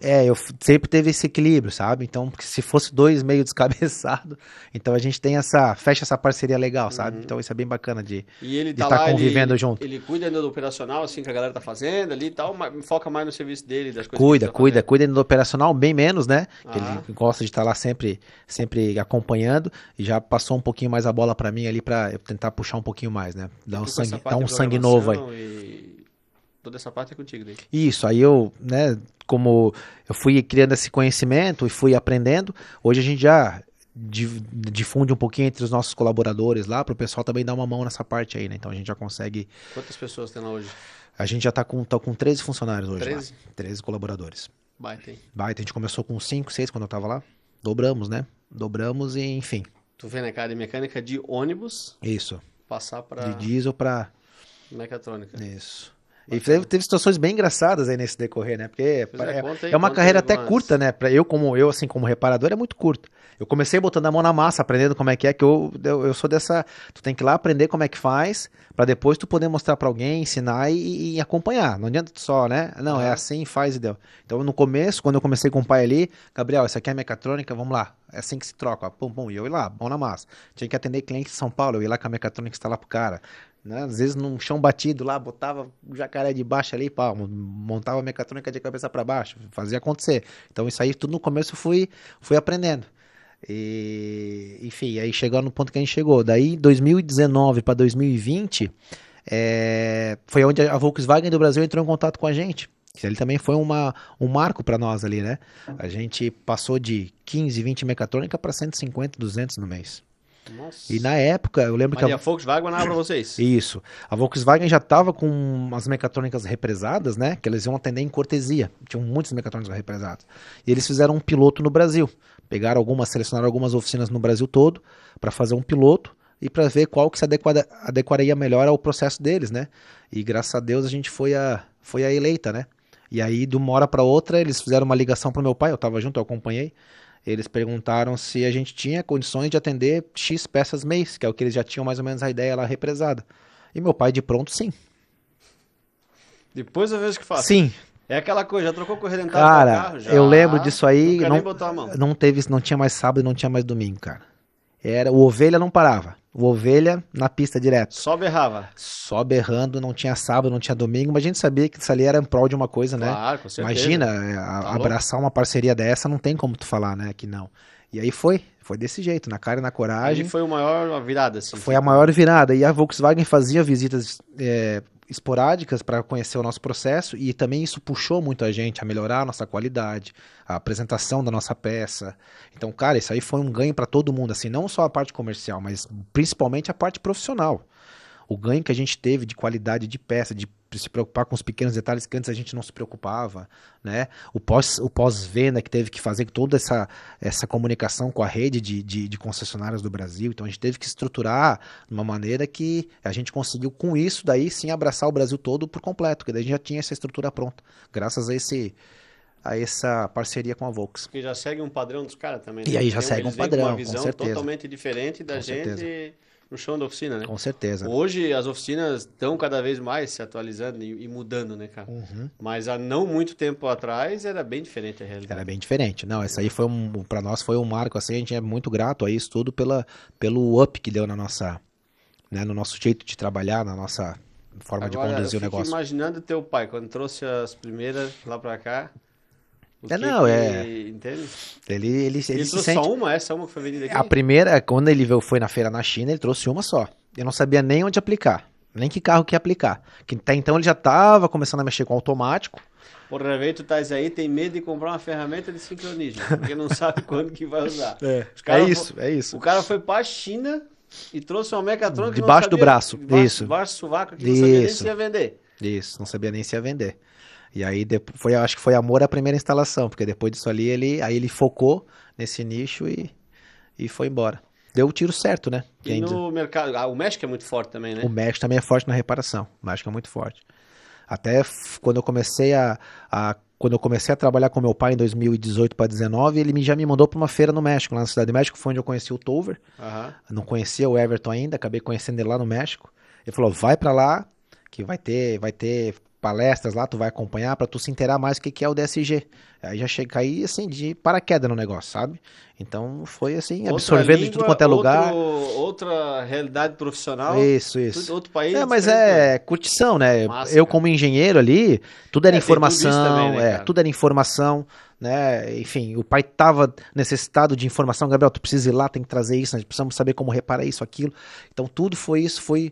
Sempre teve esse equilíbrio, sabe? Então, porque se fosse dois meio descabeçado, então a gente tem fecha essa parceria legal, sabe? Então isso é bem bacana de E ele tá estar lá, convivendo junto. ele cuida ainda do operacional, assim, que a galera tá fazendo ali e tal, mas foca mais no serviço dele, das coisas que ele tá fazendo. Cuida do operacional, bem menos, né? Que ele Ah, gosta de estar lá sempre acompanhando, e já passou um pouquinho mais a bola pra mim ali pra eu tentar puxar um pouquinho mais, né? e tu com essa Dar parte um de sangue novo aí. programação e toda essa parte é contigo daí. Isso, aí eu, né, como eu fui criando esse conhecimento e fui aprendendo, hoje a gente já difunde um pouquinho entre os nossos colaboradores lá, para o pessoal também dar uma mão nessa parte aí, né? Então a gente já consegue. Quantas pessoas tem lá hoje? A gente já tá com 13 funcionários hoje 13? lá. 13 colaboradores. Baita, hein? Baita, a gente começou com 5, 6 quando eu tava lá. Dobramos, né? Dobramos e, enfim. Tu vê, né, cara, de mecânica de ônibus Isso. passar De pra diesel para mecatrônica. isso. E teve situações bem engraçadas aí nesse decorrer, né? Porque Pois é, conta aí, é uma conta carreira aí até algumas. curta, né? Pra eu, assim, como reparador, é muito curto. Eu comecei botando a mão na massa, aprendendo como é que eu sou dessa. Tu tem que ir lá aprender como é que faz, pra depois tu poder mostrar pra alguém, ensinar e acompanhar. Não adianta tu só, né? Não, é Aham. assim, faz e deu. Então, no começo, quando eu comecei com o pai ali, Gabriel, essa aqui é mecatrônica, vamos lá. É assim que se troca, ó. Pum, pum. E eu ia lá, mão na massa. Tinha que atender cliente de São Paulo, eu ia lá com a mecatrônica instalar pro cara. Né? Às vezes num chão batido lá, botava o jacaré de baixo ali, pá, montava a mecatrônica de cabeça para baixo, fazia acontecer. Então isso aí tudo no começo eu fui aprendendo. E, enfim, aí chegou no ponto que a gente chegou. Daí 2019 para 2020 foi onde a Volkswagen do Brasil entrou em contato com a gente. Ele também foi um marco para nós ali, né? A gente passou de 15, 20 mecatrônica para 150, 200 no mês. E Nossa. na época, eu lembro Mas que e a Volkswagen não é pra vocês? isso. A Volkswagen já estava com as mecatrônicas represadas, né? Que eles iam atender em cortesia. Tinham muitas mecatrônicas represadas. E eles fizeram um piloto no Brasil. Selecionaram algumas oficinas no Brasil todo para fazer um piloto e para ver qual que se adequaria melhor ao processo deles, né? E graças a Deus a gente foi a eleita, né? E aí, de uma hora para outra, eles fizeram uma ligação para o meu pai. Eu estava junto, eu acompanhei. Eles perguntaram se a gente tinha condições de atender X peças mês, que é o que eles já tinham mais ou menos a ideia lá represada. E meu pai de pronto, sim. Depois eu vejo o que faço. Sim. É aquela coisa, já trocou correia dentada para Cara, carro? Já. eu lembro disso aí, Nunca nem botou a mão. não tinha mais sábado e não tinha mais domingo, cara. O ovelha não parava. O ovelha na pista direto. Só berrava. Só berrando, não tinha sábado, não tinha domingo, mas a gente sabia que isso ali era em prol de uma coisa, né? Claro, com certeza. Imagina, Tá abraçar uma parceria dessa, não tem como tu falar, né, que não. E aí foi desse jeito, na cara e na coragem. Ali foi o maior virada, assim. Foi a maior virada. E a Volkswagen fazia visitas esporádicas para conhecer o nosso processo, e também isso puxou muito a gente a melhorar a nossa qualidade, a apresentação da nossa peça. Então, cara, isso aí foi um ganho para todo mundo, assim, não só a parte comercial, mas principalmente a parte profissional. O ganho que a gente teve de qualidade de peça, de se preocupar com os pequenos detalhes que antes a gente não se preocupava, né? O pós-venda que teve que fazer toda essa comunicação com a rede de concessionárias do Brasil. Então a gente teve que estruturar de uma maneira que a gente conseguiu, com isso, daí sim abraçar o Brasil todo por completo, porque daí a gente já tinha essa estrutura pronta, graças a essa parceria com a Volks. Que já segue um padrão dos caras também, né? E aí já Eles segue um vêm com padrão, uma com visão certeza. totalmente diferente da Com gente certeza. no chão da oficina, né? Com certeza. Hoje as oficinas estão cada vez mais se atualizando e mudando, né, cara? Mas há não muito tempo atrás era bem diferente a realidade. Era bem diferente. Não, essa aí para nós foi um marco, assim, a gente é muito grato a isso tudo pelo up que deu na nossa, né, no nosso jeito de trabalhar, na nossa forma de Agora, conduzir eu o fico negócio. imaginando teu pai, quando trouxe as primeiras lá pra cá, entende? Ele Ele se trouxe sente. só uma, essa uma que foi vendida aqui? A primeira, quando ele foi na feira na China, ele trouxe uma só. Eu não sabia nem onde aplicar, nem que carro que ia aplicar. Que até então ele já estava começando a mexer com automático. Porra, velho, tu tais aí, tem medo de comprar uma ferramenta de sincronismo, porque não sabe quando que vai usar. É isso. O cara foi pra China e trouxe uma mecatrônica que não Debaixo do sabia, braço, isso. Debaixo do sovaco, que não sabia nem Isso. se ia vender. Isso, não sabia nem se ia vender. E aí acho que foi amor à primeira instalação, porque depois disso ali ele focou nesse nicho e foi embora. Deu o tiro certo, né? E no mercado, o México é muito forte também, né? O México também é forte na reparação. O México é muito forte. Até quando eu comecei quando eu comecei a trabalhar com meu pai em 2018 para 2019, ele já me mandou para uma feira no México, lá na Cidade do México, foi onde eu conheci o Tover. Aham. Eu não conhecia o Everton ainda, acabei conhecendo ele lá no México. Ele falou, vai pra lá, que vai ter palestras lá, tu vai acompanhar pra tu se inteirar mais o que que é o DSG. Aí já chega aí, assim, de paraquedas no negócio, sabe? Então foi assim, Outra absorvendo de tudo língua, quanto é lugar. outra realidade profissional, Isso, tudo, isso. outro país, Mas diferente tudo. é curtição, né? Massa, Eu cara. como engenheiro ali, tudo era Tem tudo isso também, informação, né, cara? tudo era informação, né? Enfim, o pai tava necessitado de informação, Gabriel, tu precisa ir lá, tem que trazer isso, nós precisamos saber como reparar isso, aquilo. Então tudo foi isso, foi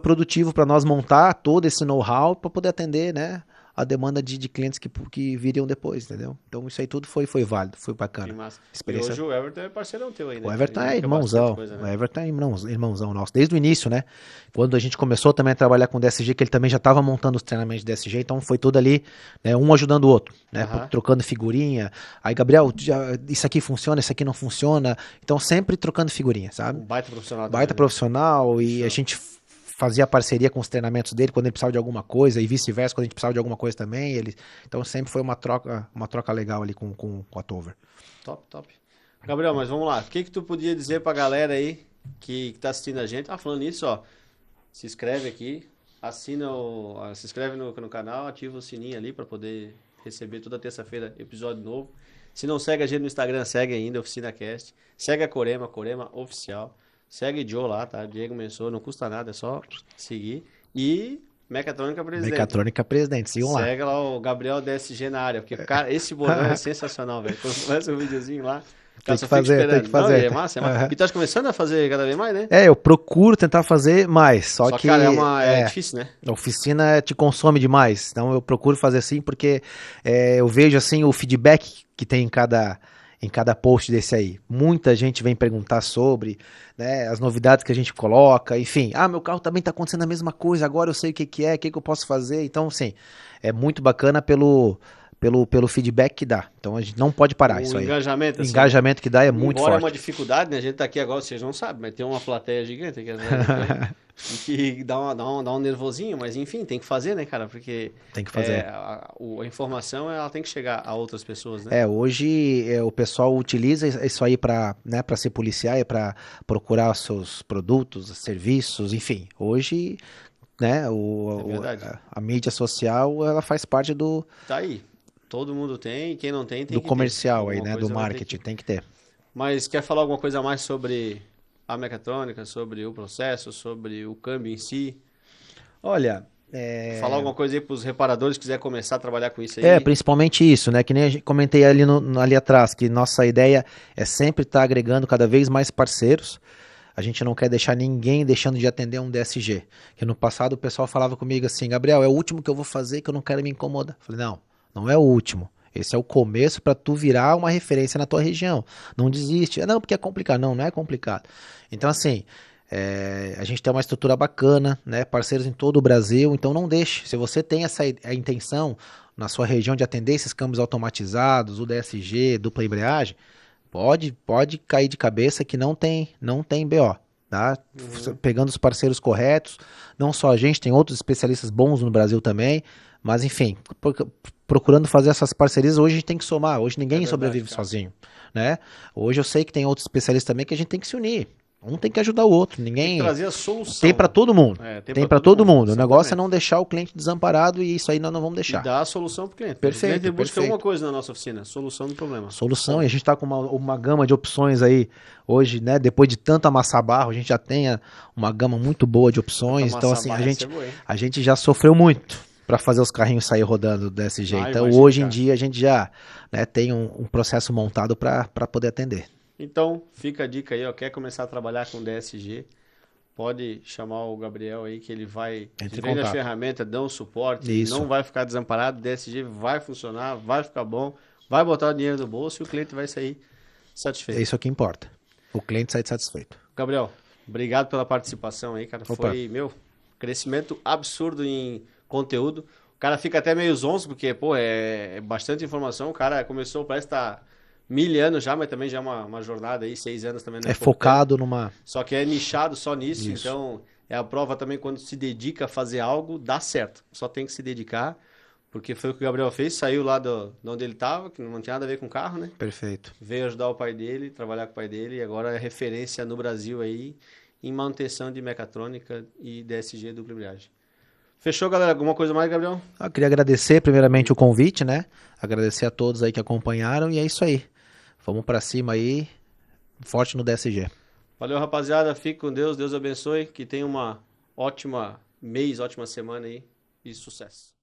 produtivo para nós montar todo esse know-how para poder atender, né? A demanda de clientes que viriam depois, entendeu? Então isso aí tudo foi válido, foi Que bacana. massa. E Experiência. hoje o Everton é parceirão teu aí, O né, cara? Everton é Indica bastante irmãozão. coisa, O né? Everton é irmãozão nosso. Desde o início, né? Quando a gente começou também a trabalhar com DSG, que ele também já estava montando os treinamentos de DSG, então foi tudo ali, né? Um ajudando o outro, né? Aham. Trocando figurinha. Aí, Gabriel, isso aqui funciona, isso aqui não funciona. Então, sempre trocando figurinha, sabe? Um baita profissional também, Baita né? profissional e a Show. gente fazia parceria com os treinamentos dele quando ele precisava de alguma coisa e vice-versa quando a gente precisava de alguma coisa também. Então, sempre foi uma troca legal ali com a Tover. Top, top. Gabriel, mas vamos lá. O que que tu podia dizer pra galera aí que tá assistindo a gente? Ah, falando nisso, ó. Se inscreve aqui, se inscreve no canal, ativa o sininho ali pra poder receber toda terça-feira episódio novo. Se não segue a gente no Instagram, segue ainda, OficinaCast. Segue a Corema, Corema Oficial. Segue Joe lá, tá? Diego Mensor, não custa nada, é só seguir. E Mecatrônica Presidente. Mecatrônica Presidente, sigam lá. Segue lá o Gabriel DSG na área, porque, cara, esse bordão é sensacional, velho. Quando começa o videozinho lá, o cara Tem que só fica fazer, tem que esperando. Não, e fazer. é massa, é massa. Aham. E tá começando a fazer cada vez mais, né? Eu procuro tentar fazer mais, só Só que, cara, que é difícil, né? a oficina te consome demais. Então eu procuro fazer assim porque eu vejo assim o feedback que tem em cada post desse aí. Muita gente vem perguntar sobre, né, as novidades que a gente coloca, enfim. Ah, meu carro também tá acontecendo a mesma coisa, agora eu sei o que que é, o que que eu posso fazer. Então, assim, é muito bacana pelo feedback que dá. Então a gente não pode parar O isso aí. engajamento, O assim, né? engajamento que dá é muito Embora é uma forte. dificuldade, né? A gente tá aqui agora, vocês não sabem, mas tem uma plateia gigante aqui atrás da câmera. E que dá um nervosinho, mas enfim, tem que fazer, né, cara? Porque Tem que fazer. a informação, ela tem que chegar a outras pessoas, né? Hoje o pessoal utiliza isso aí para, né, para ser policial, para procurar os seus produtos, serviços, enfim. Hoje, né, É verdade. a mídia social, ela faz parte do, Tá aí. Todo mundo tem, e quem não tem, tem do que ter. comercial aí, Alguma né, do coisa vai ter marketing, que. tem que ter. Mas quer falar alguma coisa a mais sobre a mecatrônica, sobre o processo, sobre o câmbio em si? Olha, Falar alguma coisa aí pros reparadores que quiser começar a trabalhar com isso aí? principalmente isso, né, que nem comentei ali, ali atrás, que nossa ideia é sempre estar agregando cada vez mais parceiros. A gente não quer deixar ninguém deixando de atender um DSG. Que no passado o pessoal falava comigo assim, Gabriel, é o último que eu vou fazer que eu não quero me incomodar. Eu falei, não, não é o último. Esse é o começo para tu virar uma referência na tua região. Não desiste. Não, porque é complicado. Não, não é complicado. Então, assim, a gente tem uma estrutura bacana, né? Parceiros em todo o Brasil. Então, não deixe. Se você tem a intenção na sua região de atender esses câmbios automatizados, o DSG, dupla embreagem, pode cair de cabeça que não tem BO, tá? Uhum. Pegando os parceiros corretos, não só a gente, tem outros especialistas bons no Brasil também, mas enfim, procurando fazer essas parcerias, hoje a gente tem que somar, hoje É ninguém verdade, sobrevive cara. sozinho, né? Hoje eu sei que tem outros especialistas também que a gente tem que se unir. Um tem que ajudar o outro, Tem que ninguém trazer a tem solução, para né? todo mundo. Tem Tem para para todo todo mundo, mundo. O negócio é exatamente. não deixar o cliente desamparado e isso aí nós não vamos E deixar. dar a solução pro cliente. Porque o cliente Perfeito, busca uma perfeito. coisa na nossa oficina, solução do problema. Solução, e a Ponto. gente está com uma gama de opções aí hoje, né? Depois de tanto amassar barro, a gente já tem uma gama muito boa de Tanta opções. Então, massa assim, a barra, essa é gente, boa, hein? a gente já sofreu muito para fazer os carrinhos sair rodando desse jeito. Ah, Então, imagino, hoje em cara. dia, a gente já, né, tem um processo montado para poder atender. Então, fica a dica aí, ó. Quer começar a trabalhar com DSG? Pode chamar o Gabriel aí, que ele vai. Entre Ele em vende as contato. ferramentas, dão suporte, Isso. não vai ficar desamparado. DSG vai funcionar, vai ficar bom, vai botar o dinheiro no bolso e o cliente vai sair É satisfeito. isso que importa. O cliente sai satisfeito. Gabriel, obrigado pela participação aí, cara. Opa. Foi, meu, crescimento absurdo em conteúdo. O cara fica até meio zonzo, porque, pô, é bastante informação. O cara começou, parece estar 1.000 anos já, mas também já é uma jornada aí, 6 anos também não é É pouco tempo. focado numa. Só que é nichado só nisso, Isso. então é a prova também quando se dedica a fazer algo, dá certo. Só tem que se dedicar, porque foi o que o Gabriel fez, saiu lá de onde ele estava, que não tinha nada a ver com carro, né? Perfeito. Veio ajudar o pai dele, trabalhar com o pai dele, e agora é referência no Brasil aí em manutenção de mecatrônica e DSG dupla embreagem. Fechou, galera? Alguma coisa mais, Gabriel? Eu queria agradecer primeiramente o convite, né? Agradecer a todos aí que acompanharam e é isso aí. Vamos pra cima aí, forte no DSG. Valeu, rapaziada. Fique com Deus. Deus abençoe. Que tenha uma ótima mês, ótima semana aí e sucesso.